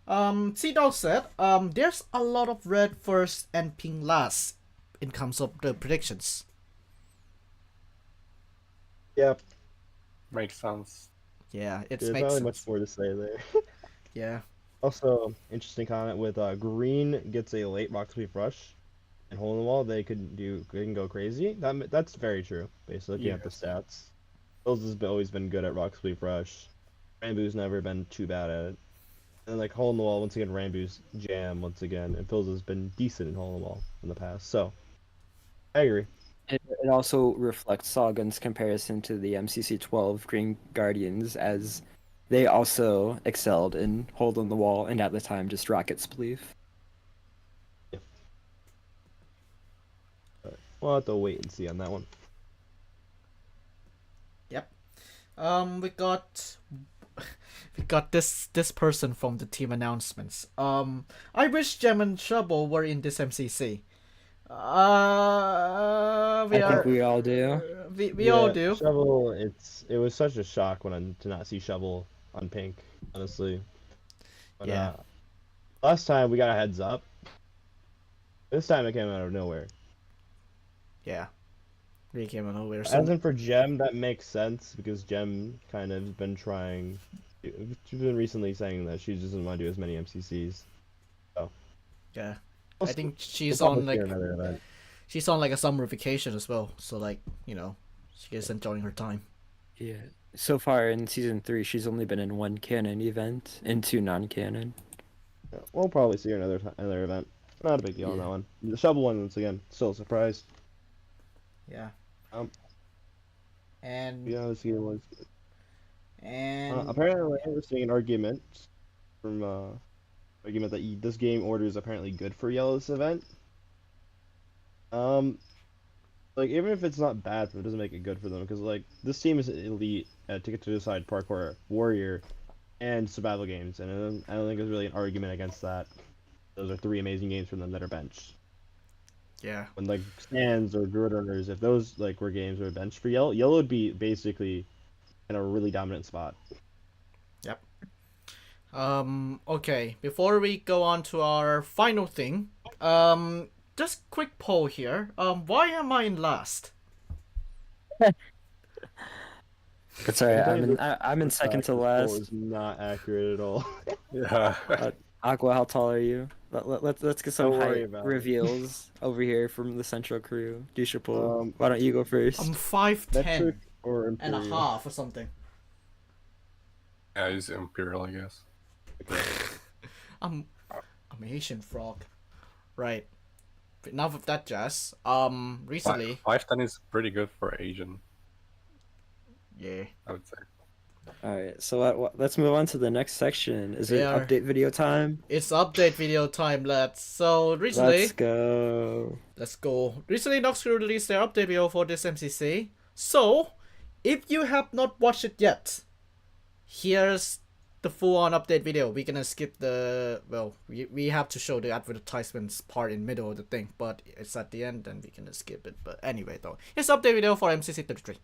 C-Dog said, there's a lot of red first and pink last in terms of the predictions. Yep. Makes sense. Yeah, it There's makes not really sense. much more to say there. Yeah. Also, interesting comment with green gets a late rock sweep rush, and hole in the wall they can go crazy. That's very true. Basically, looking at the stats, Bills has always been good at rock sweep rush. Rambu's never been too bad at it. And like hole in the wall, once again, Rambu's jam once again, and Phil's has been decent in hole in the wall in the past. So, I agree. It also reflects Sagan's comparison to the MCC 12 Green Guardians, as they also excelled in Hold on the Wall and at the time just Rocket Spleef. Yeah. We'll have to wait and see on that one. Yep. We got this person from the team announcements. I wish Gem and Shovel were in this MCC. I think we all do. We all do. Shovel, it was such a shock to not see Shovel on pink, honestly. But, yeah. Last time we got a heads up. This time it came out of nowhere. Yeah. Really came out of nowhere. As in for Gem, that makes sense because Gem kind of been trying. She's been recently saying that she doesn't want to do as many MCCs. So. Yeah. I think she's we'll on like another event. she's on like a summer vacation as well. So like, you know, she is enjoying her time. Yeah. So far in season 3, she's only been in 1 canon event and 2 non-canon. Yeah, we'll probably see her another event. Not a big deal on that one. The Shovel one, once again, still a surprise. Yeah. And And yeah, this game was good. And apparently, we're seeing an argument that this game order is apparently good for Yellow's event. Like even if it's not bad, it doesn't make it good for them because like this team is elite at Ticket to Decide, Parkour, Warrior, and survival games, and I don't think there's really an argument against that. Those are 3 amazing games from them that are benched. yeah. When like Stands or Grid Runners, if those like were games that were benched for Yellow would be basically in a really dominant spot. Yep. Okay, before we go on to our final thing, just quick poll here. Why am I in last? It's alright. I'm in second to last. Is not accurate at all. Yeah. Aqua, how tall are you? Let's get some Don't worry height about it. reveals over here from the central crew. Dushapul, why don't you go first? I'm 5'10" Metric or and a Imperial? half or something. Yeah, he's Imperial, I guess. Okay. I'm Asian frog. Right. But enough of that jazz. Recently, 5'10" is pretty good for Asian, yeah. I would say. Alright, so let's move on to the next section. Is it Yeah. update video time? It's update video time, lads. So recently, Let's go. let's go. Recently, Noxcrew released their update video for this MCC. So, if you have not watched it yet, here's the full-on update video. We're gonna skip the we have to show the advertisements part in middle of the thing, but it's at the end, and we can skip it. But anyway, though, here's the update video for MCC 33.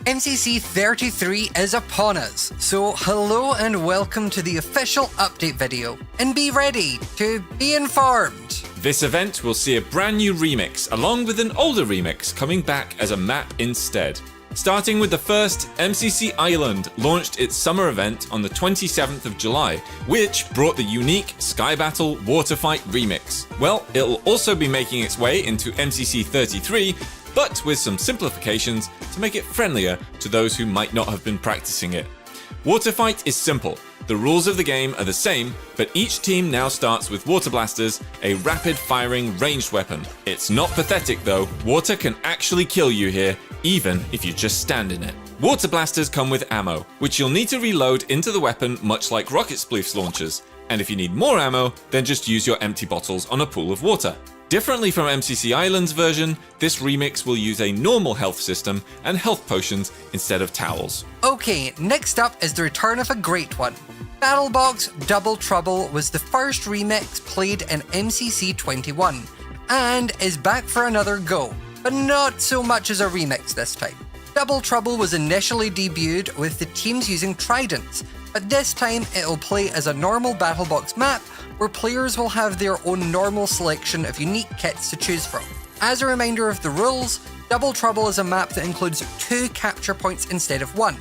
MCC 33 is upon us, so hello and welcome to the official update video, and be ready to be informed. This event will see a brand new remix along with an older remix coming back as a map instead. Starting with the first, MCC Island launched its summer event on the 27th of July, which brought the unique Sky Battle Water Fight remix. Well, it'll also be making its way into MCC 33, but with some simplifications to make it friendlier to those who might not have been practicing it. Water Fight is simple. The rules of the game are the same, but each team now starts with water blasters, a rapid-firing ranged weapon. It's not pathetic though, water can actually kill you here, even if you just stand in it. Water blasters come with ammo, which you'll need to reload into the weapon much like rocket sploof's launchers, and if you need more ammo, then just use your empty bottles on a pool of water. Differently from MCC Island's version, this remix will use a normal health system and health potions instead of towels. Okay, next up is the return of a great one. Battlebox Double Trouble was the first remix played in MCC 21, and is back for another go, but not so much as a remix this time. Double Trouble was initially debuted with the teams using tridents, but this time it'll play as a normal Battlebox map where players will have their own normal selection of unique kits to choose from. As a reminder of the rules, Double Trouble is a map that includes 2 capture points instead of 1.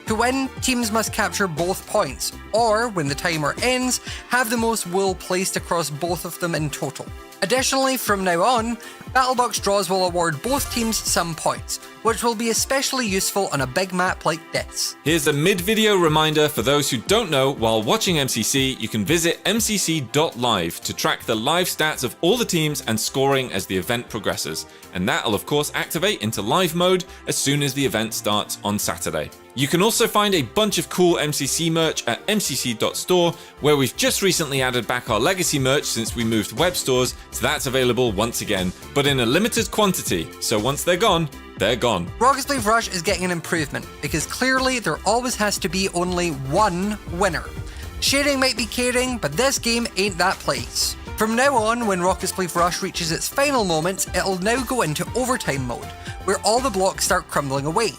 To win, teams must capture both points, or when the timer ends, have the most wool placed across both of them in total. Additionally, from now on, Battlebox draws will award both teams some points, which will be especially useful on a big map like this. Here's a mid-video reminder for those who don't know, while watching MCC, you can visit mcc.live to track the live stats of all the teams and scoring as the event progresses, and that'll of course activate into live mode as soon as the event starts on Saturday. You can also find a bunch of cool MCC merch at mcc.store, where we've just recently added back our legacy merch since we moved web stores, so that's available once again, but in a limited quantity, so once they're gone, they're gone. Rocket League Rush is getting an improvement, because clearly there always has to be only one winner. Sharing might be caring, but this game ain't that place. From now on, when Rocket League Rush reaches its final moments, it'll now go into overtime mode, where all the blocks start crumbling away.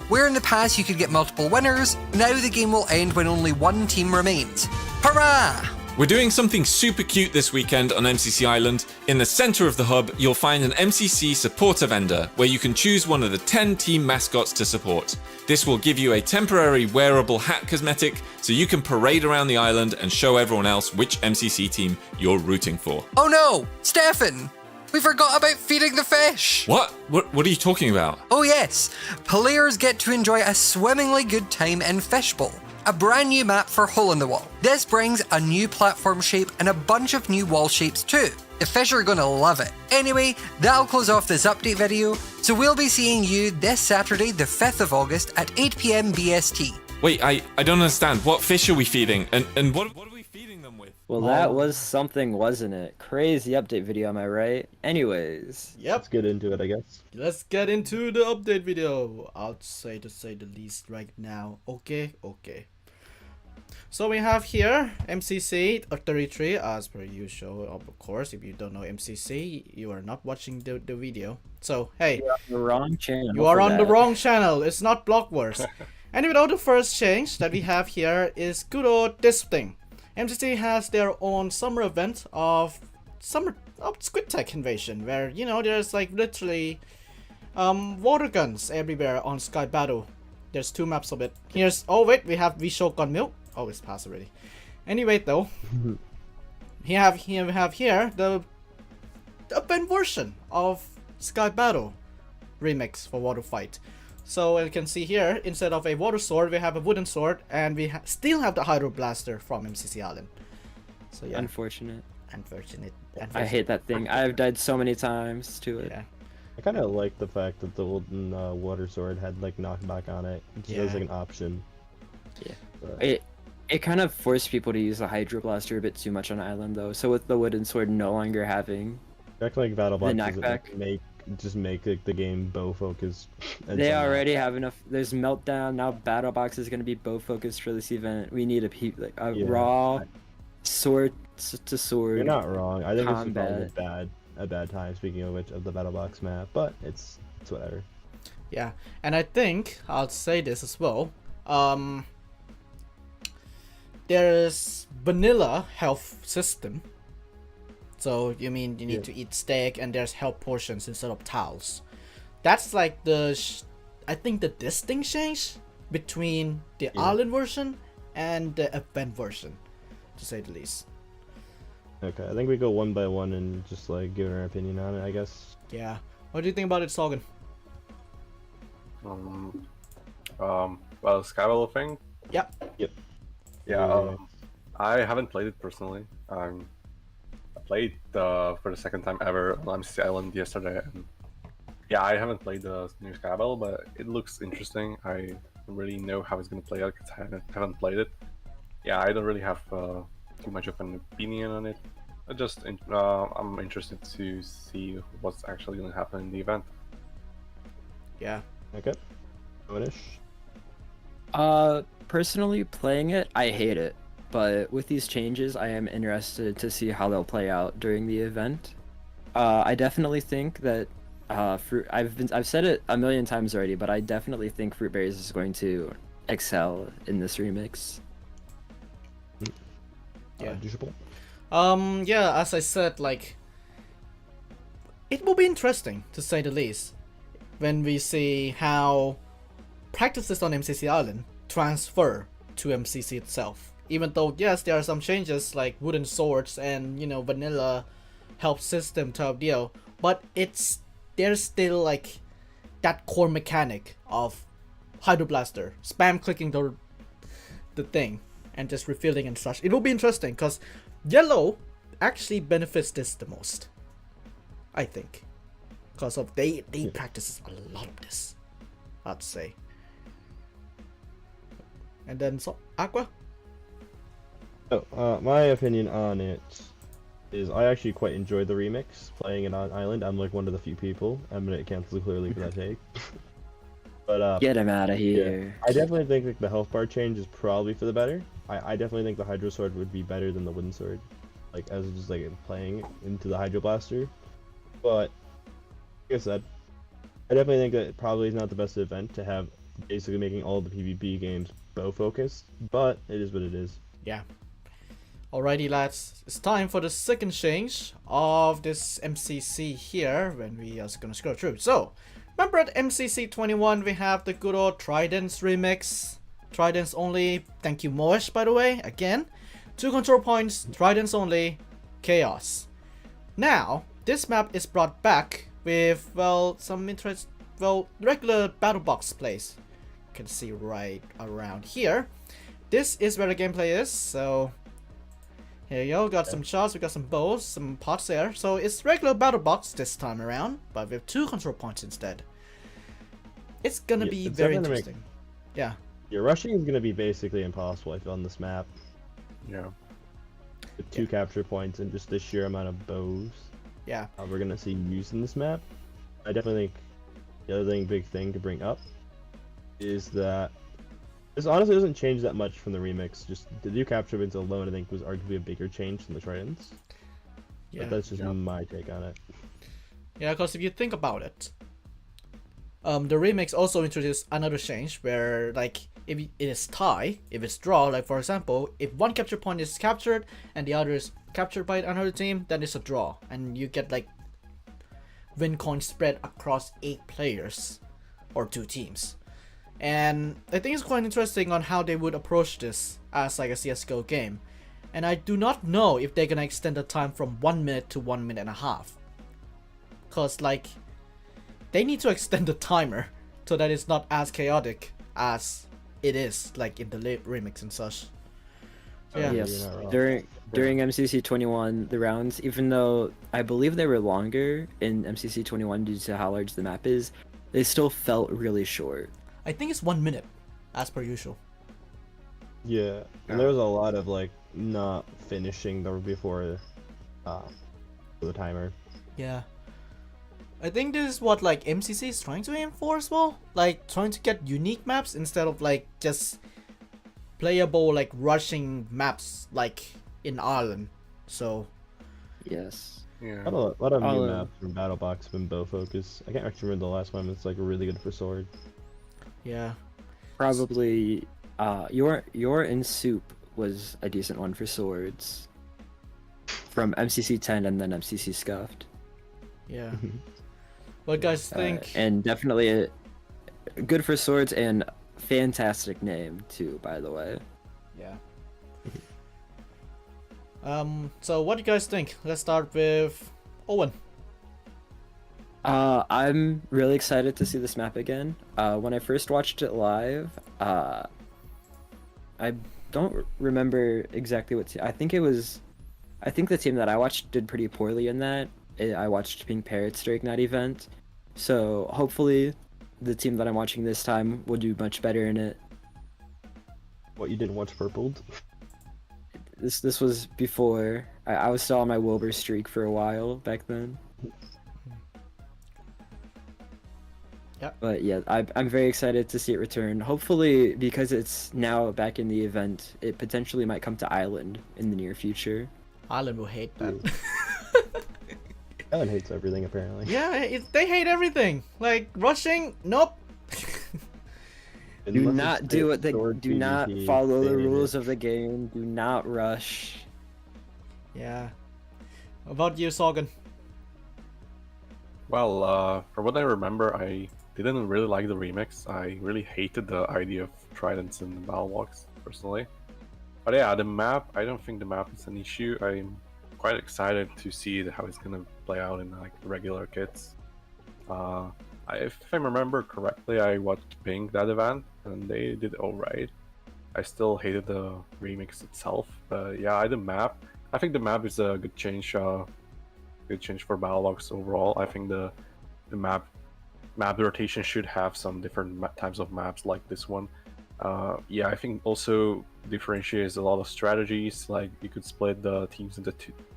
Where in the past you could get multiple winners, now the game will end when only one team remains. Hurrah! We're doing something super cute this weekend on MCC Island. In the center of the hub, you'll find an MCC supporter vendor where you can choose one of the 10 team mascots to support. This will give you a temporary wearable hat cosmetic so you can parade around the island and show everyone else which MCC team you're rooting for. Oh no! Stefan! We forgot about feeding the fish! What? What are you talking about? Oh yes, players get to enjoy a swimmingly good time in Fishbowl, a brand new map for Hole in the Wall. This brings a new platform shape and a bunch of new wall shapes too. The fish are gonna love it. Anyway, that'll close off this update video, So we'll be seeing you this Saturday, the 5th of August at 8 p.m. BST. Wait, I don't understand. What fish are we feeding? And what are we feeding them with? Well, that was something, wasn't it? Crazy update video, am I right? Anyways. Yep. Let's get into it, I guess. Let's get into the update video. I'll say to say the least right now. Okay. So we have here MCC 33 as per usual. Of course, if you don't know MCC, you are not watching the video. So hey, You're on the wrong channel. you are on the wrong channel. It's not Block Wars. And without the first change that we have here is good old this thing. MCC has their own summer event of Squid Tech Invasion, where there's like literally water guns everywhere on Sky Battle. There's 2 maps of it. We have Vishokan Milk. Oh, it's passed already. Anyway, though, we have here the event version of Sky Battle remix for Water Fight. So you can see here, instead of a water sword, we have a wooden sword, and we still have the Hydro Blaster from MCC Island. So yeah. Unfortunate. I hate that thing. I've died so many times to it. Yeah. I kind of like the fact that the wooden water sword had like knockback on it. It was like an option. Yeah. But... It kind of forced people to use the Hydro Blaster a bit too much on Island, though. So with the wooden sword no longer having acting like Battle Box knockback, make like, the game bow focused. They already have enough. There's Meltdown now. Battle Box is going to be bow focused for this event. We need a raw sword to sword. You're not wrong. I think combat. this is probably a bad time. Speaking of which, of the Battle Box map, but it's whatever. Yeah, and I think I'll say this as well. There's vanilla health system. So you mean you need to eat steak, and there's health portions instead of towels. That's like I think the distinct change between the island version and the event version, to say the least. Okay, I think we go one by one and just like give our opinion on it, I guess. Yeah. What do you think about it, Sagan? Well, Skywell thing. Yep. Yeah. I haven't played it personally. I played for the second time ever on MCC Island yesterday, and yeah, I haven't played the new Skybell, but it looks interesting. I don't really know how it's gonna play out because I haven't played it. Yeah, I don't really have too much of an opinion on it. I'm interested to see what's actually gonna happen in the event. Yeah. Okay. Finish. Personally, playing it, I hate it. But with these changes, I am interested to see how they'll play out during the event. I definitely think that I've said it a million times already, but I definitely think Fruit Berries is going to excel in this remix. Yeah. Usable. Yeah, as I said, like, it will be interesting to say the least when we see how practices on MCC Island transfer to MCC itself. Even though, yes, there are some changes like wooden swords and, vanilla health system type deal, but there's still like that core mechanic of Hydro Blaster, spam clicking the thing and just refilling and such. It will be interesting because yellow actually benefits this the most, I think, because of they practices a lot of this, I'd say. And then Aqua. My opinion on it is I actually quite enjoyed the remix, playing it on Island. I'm like one of the few people. I'm gonna cancel clearly for that take. But get him out of here. Yeah, I definitely think like the health bar change is probably for the better. I definitely think the Hydro Sword would be better than the Wooden Sword, like as just like playing into the Hydro Blaster. But like I said, I definitely think that it probably is not the best event to have basically making all the PvP games bow focused, but it is what it is. Yeah. Alrighty lads, it's time for the second change of this MCC here when we are gonna scroll through. So, remember at MCC 21 we have the good old Tridents remix. Tridents only, thank you Moesh by the way, again. 2 control points, Tridents only, Chaos. Now, this map is brought back with, regular battle box plays. You can see right around here. This is where the gameplay is, so here you go, got some shots, we got some bows, some pots there. So it's regular battle box this time around, but with 2 control points instead. it's gonna be it's very definitely interesting. Yeah. Yeah, rushing is gonna be basically impossible, I feel, on this map. Yeah. With 2 capture points and just the sheer amount of bows Yeah. we're gonna see used in this map. I definitely think the other big thing to bring up is that this honestly doesn't change that much from the remix. Just the 2 capture points alone, I think, was arguably a bigger change than the Tridents. Yeah. But that's just my take on it. Yeah, because if you think about it, the remix also introduced another change where, like, if it is tie, if it's draw, like for example, if one capture point is captured and the other is captured by another team, then it's a draw, and you get like win coins spread across 8 players or 2 teams. And I think it's quite interesting on how they would approach this as like a CS:GO game. And I do not know if they're gonna extend the time from 1 minute to 1 minute and a half. Cause like, they need to extend the timer so that it's not as chaotic as it is like in the late remix and such. So, yeah. Yes, during MCC 21, the rounds, even though I believe they were longer in MCC 21 due to how large the map is, they still felt really short. I think it's 1 minute, as per usual. Yeah, and there was a lot of like not finishing before the timer. Yeah. I think this is what like MCC is trying to aim for as well. Like trying to get unique maps instead of like just playable like rushing maps like in Ireland. So Yes. Yeah. A lot of new maps from BattleBox have been bow focus. I can't actually remember the last one. It's like really good for sword. yeah. Probably your in soup was a decent one for swords. From MCC 10 and then MCC scuffed. Yeah. What guys think? And definitely good for swords and fantastic name too, by the way. Yeah. So what do you guys think? Let's start with Owen. I'm really excited to see this map again. When I first watched it live, I don't remember exactly what I think the team that I watched did pretty poorly in that. I watched Pink Parrots during that event, so hopefully the team that I'm watching this time will do much better in it. What, you didn't watch Purpled? This was before I was still on my Wilbur streak for a while back then. Yep. But yeah, I'm very excited to see it return. Hopefully, because it's now back in the event, it potentially might come to Island in the near future. Ireland will hate that. Ellen hates everything apparently. Yeah, they hate everything. Like rushing, nope. Do not do what they do. Not follow the rules of the game. Do not rush. Yeah. What about you, Sorgan? Well, from what I remember, I didn't really like the remix. I really hated the idea of tridents in the battle box, personally. But yeah, the map, I don't think the map is an issue. I'm quite excited to see how it's gonna play out in like regular kits. If I remember correctly, I watched Pink that event, and they did alright. I still hated the remix itself, but yeah, the map. I think the map is a good change. Good change for BattleBox overall. I think the map rotation should have some different types of maps like this one. Yeah, I think also differentiates a lot of strategies. Like you could split the teams into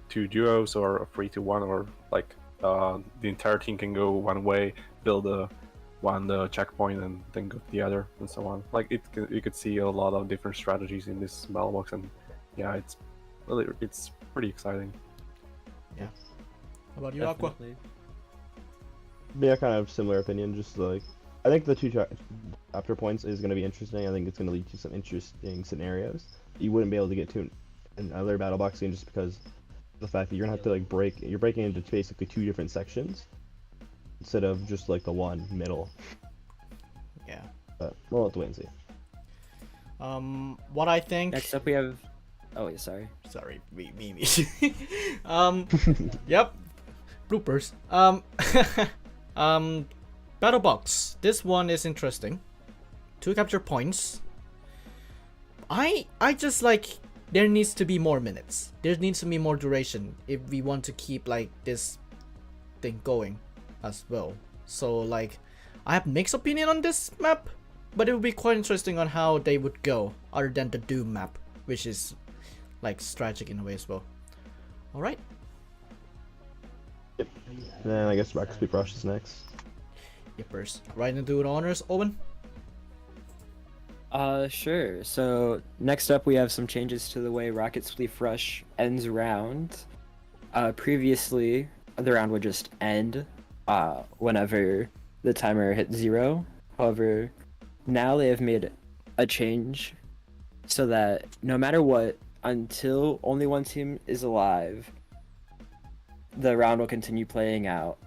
two duos or a 3-1, or like the entire team can go one way, build the checkpoint, and then go the other, and so on. Like you could see a lot of different strategies in this BattleBox, and yeah, it's pretty exciting. Yeah. How about you, Aqua? Yeah, kind of similar opinion. Just like I think the 2 chapter points is going to be interesting. I think it's going to lead to some interesting scenarios you wouldn't be able to get to in other BattleBox games, just because of the fact that you're gonna have to like you're breaking into basically 2 different sections instead of just like the one middle. Yeah. But we'll have to wait and see. What I think. Next up, we have. Oh, yeah, sorry. Sorry, me. Yep. Bloopers. BattleBox. This one is interesting. 2 capture points. I just like there needs to be more minutes. There needs to be more duration if we want to keep like this thing going as well. So like I have mixed opinion on this map, but it would be quite interesting on how they would go, other than the Doom map, which is like strategic in a way as well. All right. Yep. Then I guess Rocket Sleep Rush is next. Yippers. Right into the honors, Owen. Sure. So next up we have some changes to the way Rocket Spleef Rush ends round. Previously the round would just end whenever the timer hit 0. However, now they have made a change so that no matter what, until only one team is alive, the round will continue playing out.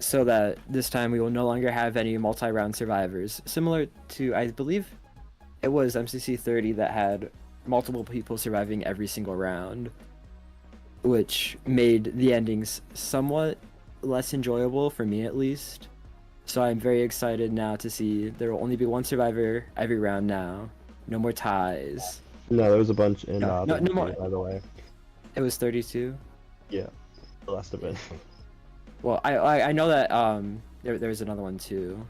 So that this time we will no longer have any multi-round survivors. Similar to, I believe, it was MCC 30 that had multiple people surviving every single round, which made the endings somewhat less enjoyable, for me at least. So I'm very excited now to see there will only be one survivor every round now. No more ties. No, there was a bunch in No more. by the way. It was 32? Yeah, the last event. Well, I know that there was another one too.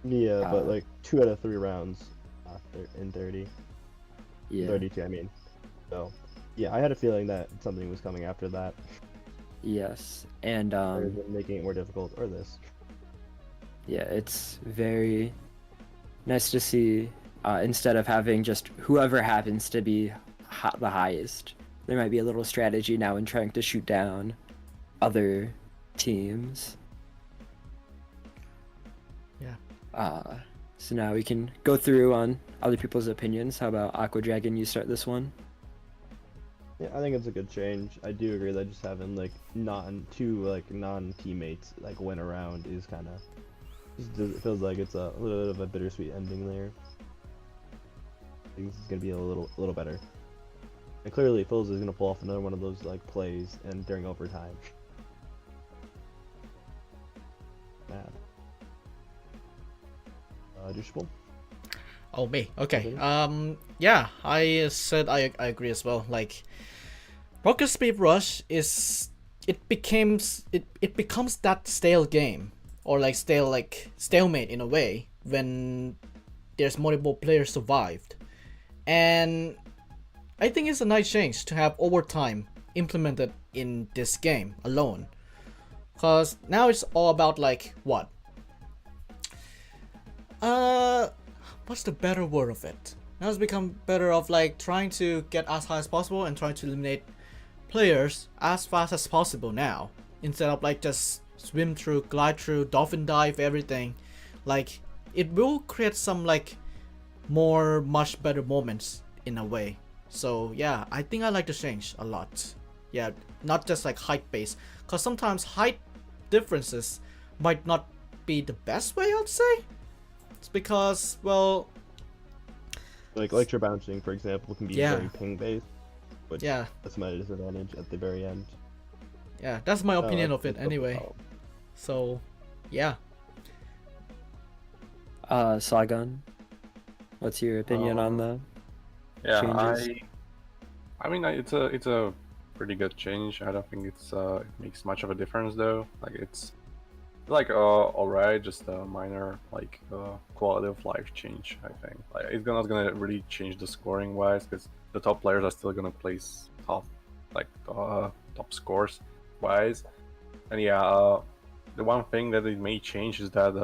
Yeah, but like 2 out of 3 rounds in 30. Yeah. 32, I mean. So, yeah, I had a feeling that something was coming after that. Yes, and Either making it more difficult, or this. yeah, it's very nice to see. Instead of having just whoever happens to be the highest, there might be a little strategy now in trying to shoot down other teams. Yeah. So now we can go through on other people's opinions. How about Aqua Dragon? You start this one. Yeah, I think it's a good change. I do agree that just having like non-teammates like win around is kind of it feels like it's a little bit of a bittersweet ending there. I think this is gonna be a little better. And clearly, Phils is gonna pull off another one of those like plays and during overtime. Mad. Douchable. Oh, me. Okay. Yeah, I said I agree as well. Like, Rocket Speed Rush it becomes that stale game, or like stalemate in a way when there's multiple players survived, and I think it's a nice change to have overtime implemented in this game alone, cause now it's all about like what? What's the better word of it? Now it's become better of like trying to get as high as possible and trying to eliminate players as fast as possible now, instead of like just swim through, glide through, dolphin dive, everything. Like, it will create some like much better moments in a way. So yeah, I think I like the change a lot. Yeah, not just like height based, cause sometimes height differences might not be the best way, I'd say. It's because, well, like lecture bouncing, for example, can be very ping based, but yeah, that's my disadvantage at the very end. Yeah, that's my opinion of it anyway. So, yeah. Sagan, what's your opinion on the changes? I mean, it's a pretty good change. I don't think it makes much of a difference though. Like, it's like alright, just a minor like quality of life change. I think like it's not gonna really change the scoring wise, because the top players are still gonna place top scores wise. And yeah, the one thing that it may change is that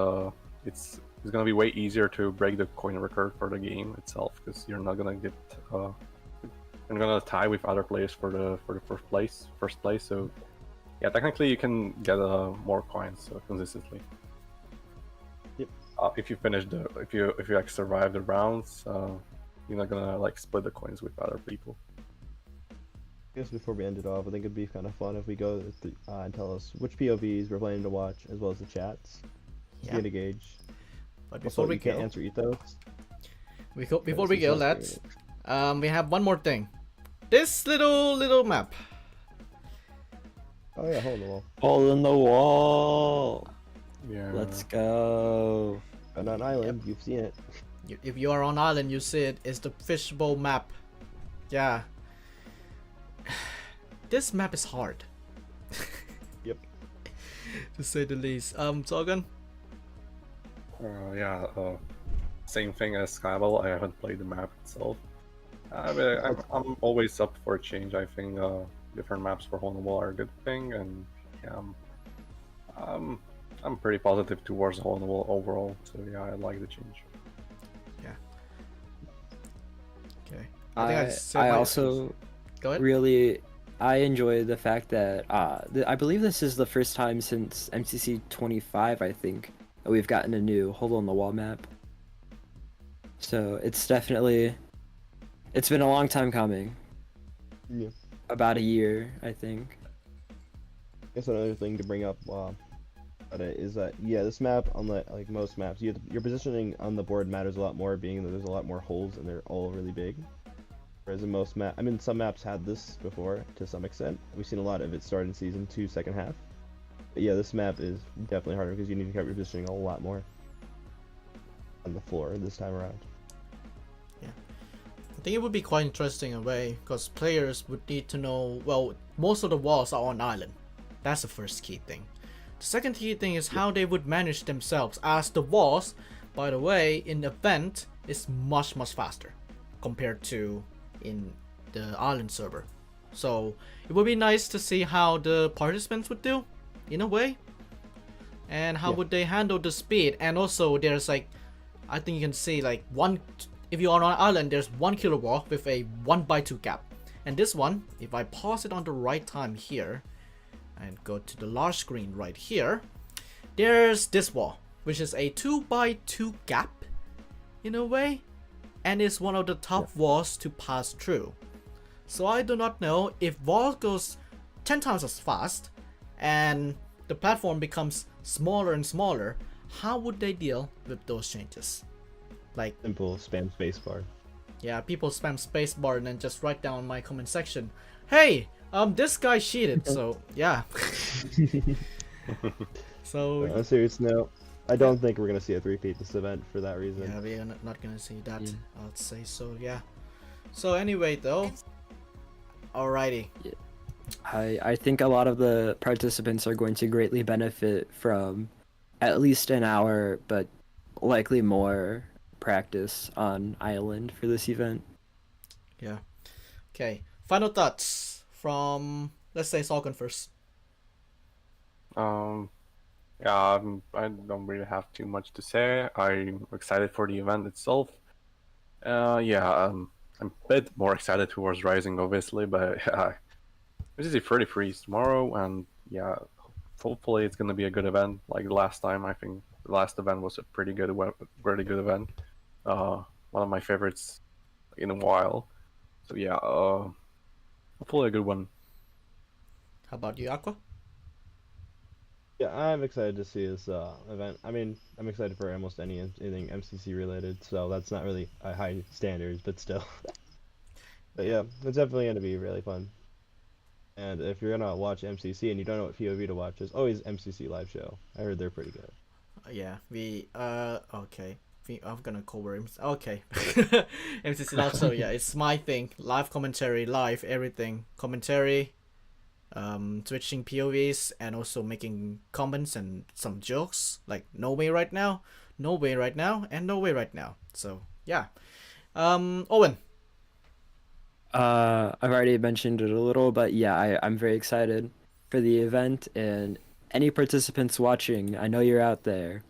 it's gonna be way easier to break the coin record for the game itself, because you're not gonna get you're gonna tie with other players for the first place. So yeah, technically you can get more coins consistently. Yep. If you finish if you like survive the rounds, you're not gonna like split the coins with other people. I guess before we end it off, I think it'd be kind of fun if we go and tell us which POVs we're planning to watch, as well as the chats. Yeah. Get a gauge. But before we can't answer ethos. Before we go, let's we have one more thing. This little map. Oh yeah, hole in the wall. Hole in the wall. Yeah. Let's go. And on island, you've seen it. If you are on island, you see it. It's the fishbowl map. Yeah. This map is hard. Yep. To say the least. Sagan? Yeah, same thing as Skyball. I haven't played the map itself. But I'm always up for a change. I think different maps for Hole in the Wall are a good thing, and yeah, I'm pretty positive towards Hole in the Wall overall. So yeah, I like the change. Yeah. Okay. I also Go ahead. really I enjoy the fact that I believe this is the first time since MCC 25, I think, that we've gotten a new Hole in the Wall map. So it's been a long time coming. Yeah. About a year, I think. I guess another thing to bring up about it is that this map, like most maps, your positioning on the board matters a lot more, being that there's a lot more holes and they're all really big. Whereas in most some maps had this before to some extent. We've seen a lot of it start in Season 2, second half. But yeah, this map is definitely harder because you need to keep your positioning a lot more on the floor this time around. Yeah. I think it would be quite interesting in a way, because players would need to know, well, most of the walls are on island. That's the first key thing. The second key thing is how they would manage themselves, as the walls, by the way, in the event is much faster compared to in the island server. So it would be nice to see how the participants would do in a way, and how would they handle the speed. And also there's like, I think you can see like if you are on an island, there's 1 kilo wall with a 1x2 gap, and this one, if I pause it on the right time here and go to the large screen right here, there's this wall which is a 2x2 gap in a way, and it's one of the top walls to pass through. So I do not know if wall goes 10 times as fast and the platform becomes smaller and smaller, how would they deal with those changes? Like Simple spam spacebar. Yeah, people spam spacebar and then just write down in my comment section, hey, this guy cheated. So yeah. So On a serious note, I don't think we're gonna see a three-peat this event for that reason. yeah, we're not gonna see that. I'd say so. Yeah. So anyway, though. Alrighty. I think a lot of the participants are going to greatly benefit from at least an hour, but likely more, practice on island for this event. Yeah. Okay. Final thoughts from, let's say, Salcon first. Yeah, I don't really have too much to say. I'm excited for the event itself. I'm a bit more excited towards Rising, obviously, but this is a 33 tomorrow, and yeah, hopefully it's gonna be a good event. Like the last time, I think the last event was a pretty good event. One of my favorites in a while. So yeah, hopefully a good one. How about you, Aqua? Yeah, I'm excited to see this event. I mean, I'm excited for almost anything MCC related, so that's not really a high standard, but still. But yeah, it's definitely going to be really fun. And if you're going to watch MCC and you don't know what POV to watch, there's always MCC live show. I heard they're pretty good. Yeah, okay. I'm gonna cover him. Okay. MCC live show, yeah, it's my thing. Live commentary, live everything. Commentary, switching POVs, and also making comments and some jokes, like no way right now, no way right now, and no way right now. So yeah. Owen. I've already mentioned it a little, but yeah, I'm very excited for the event, and any participants watching, I know you're out there.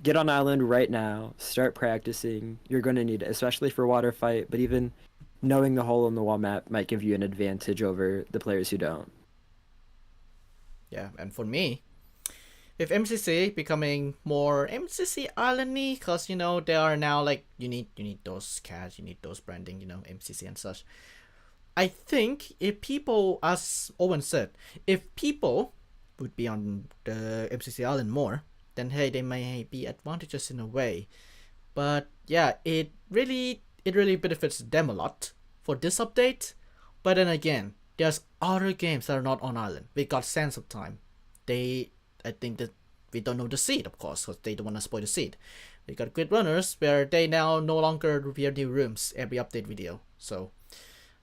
Get on island right now, start practicing. You're going to need it, especially for water fight, but even knowing the hole in the wall map might give you an advantage over the players who don't. Yeah, and for me, if MCC becoming more MCC islandy, cause they are now like you need those cash, you need those branding, MCC and such. I think if people, as Owen said, if people would be on the MCC island more, then hey, they may be advantages in a way. But yeah, it really benefits them a lot for this update. But then again, there's other games that are not on island. We got Sands of Time. I think that we don't know the seed, of course, because they don't want to spoil the seed. We got Grid Runners, where they now no longer reveal new rooms every update video. So,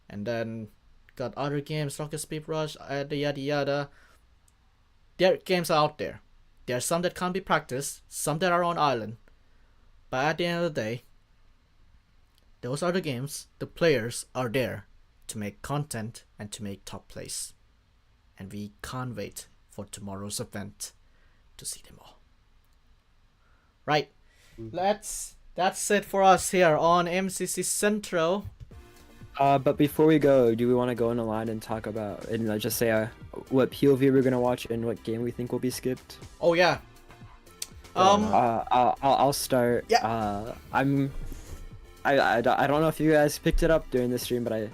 and then got other games, Rocket Speed Rush, yada yada. Their games are out there. There are some that can't be practiced, some that are on island. But at the end of the day, those are the games. The players are there to make content and to make top plays. And we can't wait for tomorrow's event to see them all. Right. That's it for us here on MCC Central. But before we go, do we want to go in a line and talk about and just say what POV we're gonna watch and what game we think will be skipped? Oh yeah. I'll start. Yeah. I don't know if you guys picked it up during the stream, but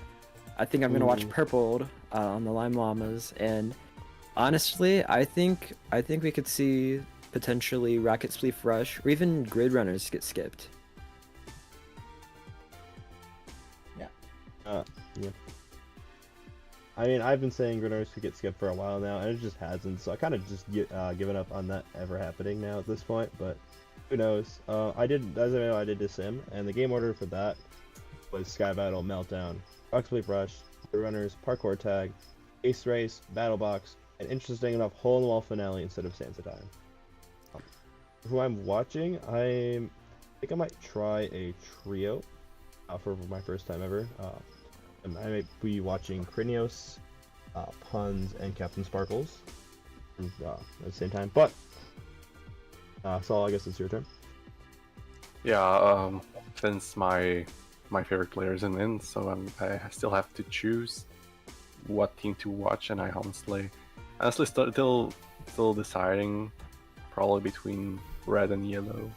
I think I'm gonna watch Purpled on the Lime Llamas, and honestly, I think we could see potentially Rocket Spleef Rush or even Grid Runners get skipped. Yeah. I mean, I've been saying Grid Runners could get skipped for a while now, and it just hasn't. So I kind of just given up on that ever happening now at this point. But who knows? I did the sim, and the game order for that was Sky Battle, Meltdown, Rocket Spleef Rush, Grid Runners, Parkour Tag, Ace Race, Battle Box, and interesting enough, Hole in the Wall Finale instead of Sansa Time. Who I'm watching, I think I might try a trio for my first time ever. I might be watching Krinios, Puns, and Captain Sparkles at the same time. But Saul, I guess it's your turn. Yeah, since my favorite player isn't in, so I still have to choose what team to watch, and I honestly still deciding, probably between red and yellow.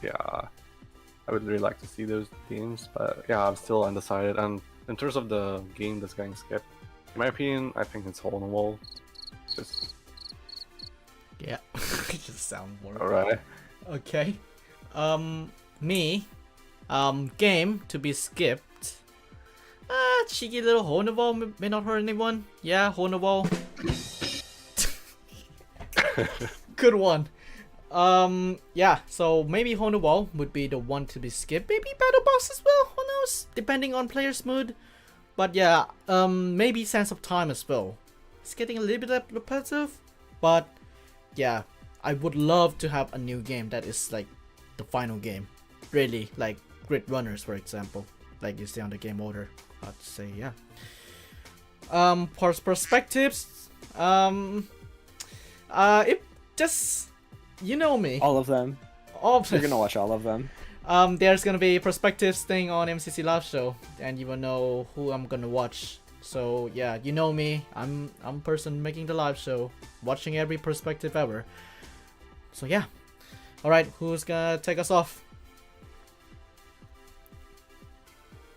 I would really like to see those teams, but yeah, I'm still undecided. And in terms of the game that's getting skipped, in my opinion, I think it's Hole in the Wall. Yeah. Just sound more. Alright. Okay. Me. Game to be skipped. Cheeky little Hole in the Wall may not hurt anyone. Yeah, Hole in the Wall. Good one. Yeah, so maybe Hole in the Wall would be the one to be skipped. Maybe Battle Box as well, who knows? Depending on player's mood. But yeah, maybe Sense of Time as well. It's getting a little bit repetitive, but yeah, I would love to have a new game that is like the final game. Really, like Grid Runners, for example. Like you see on the game order. I'd say, yeah. Perspectives. It just... You know me. All of them. You're gonna watch all of them. There's gonna be perspectives thing on MCC Live Show, and you will know who I'm gonna watch. So yeah, you know me. I'm a person making the live show, watching every perspective ever. So yeah. All right, who's gonna take us off?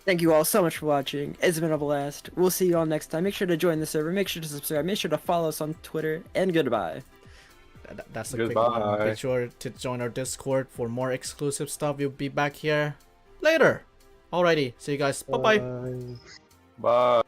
Thank you all so much for watching. It's been a blast. We'll see you all next time. Make sure to join the server. Make sure to subscribe. Make sure to follow us on Twitter. And goodbye. That's a quick one. Make sure to join our Discord for more exclusive stuff. We'll be back here later. Alrighty, see you guys. Bye-bye. Bye.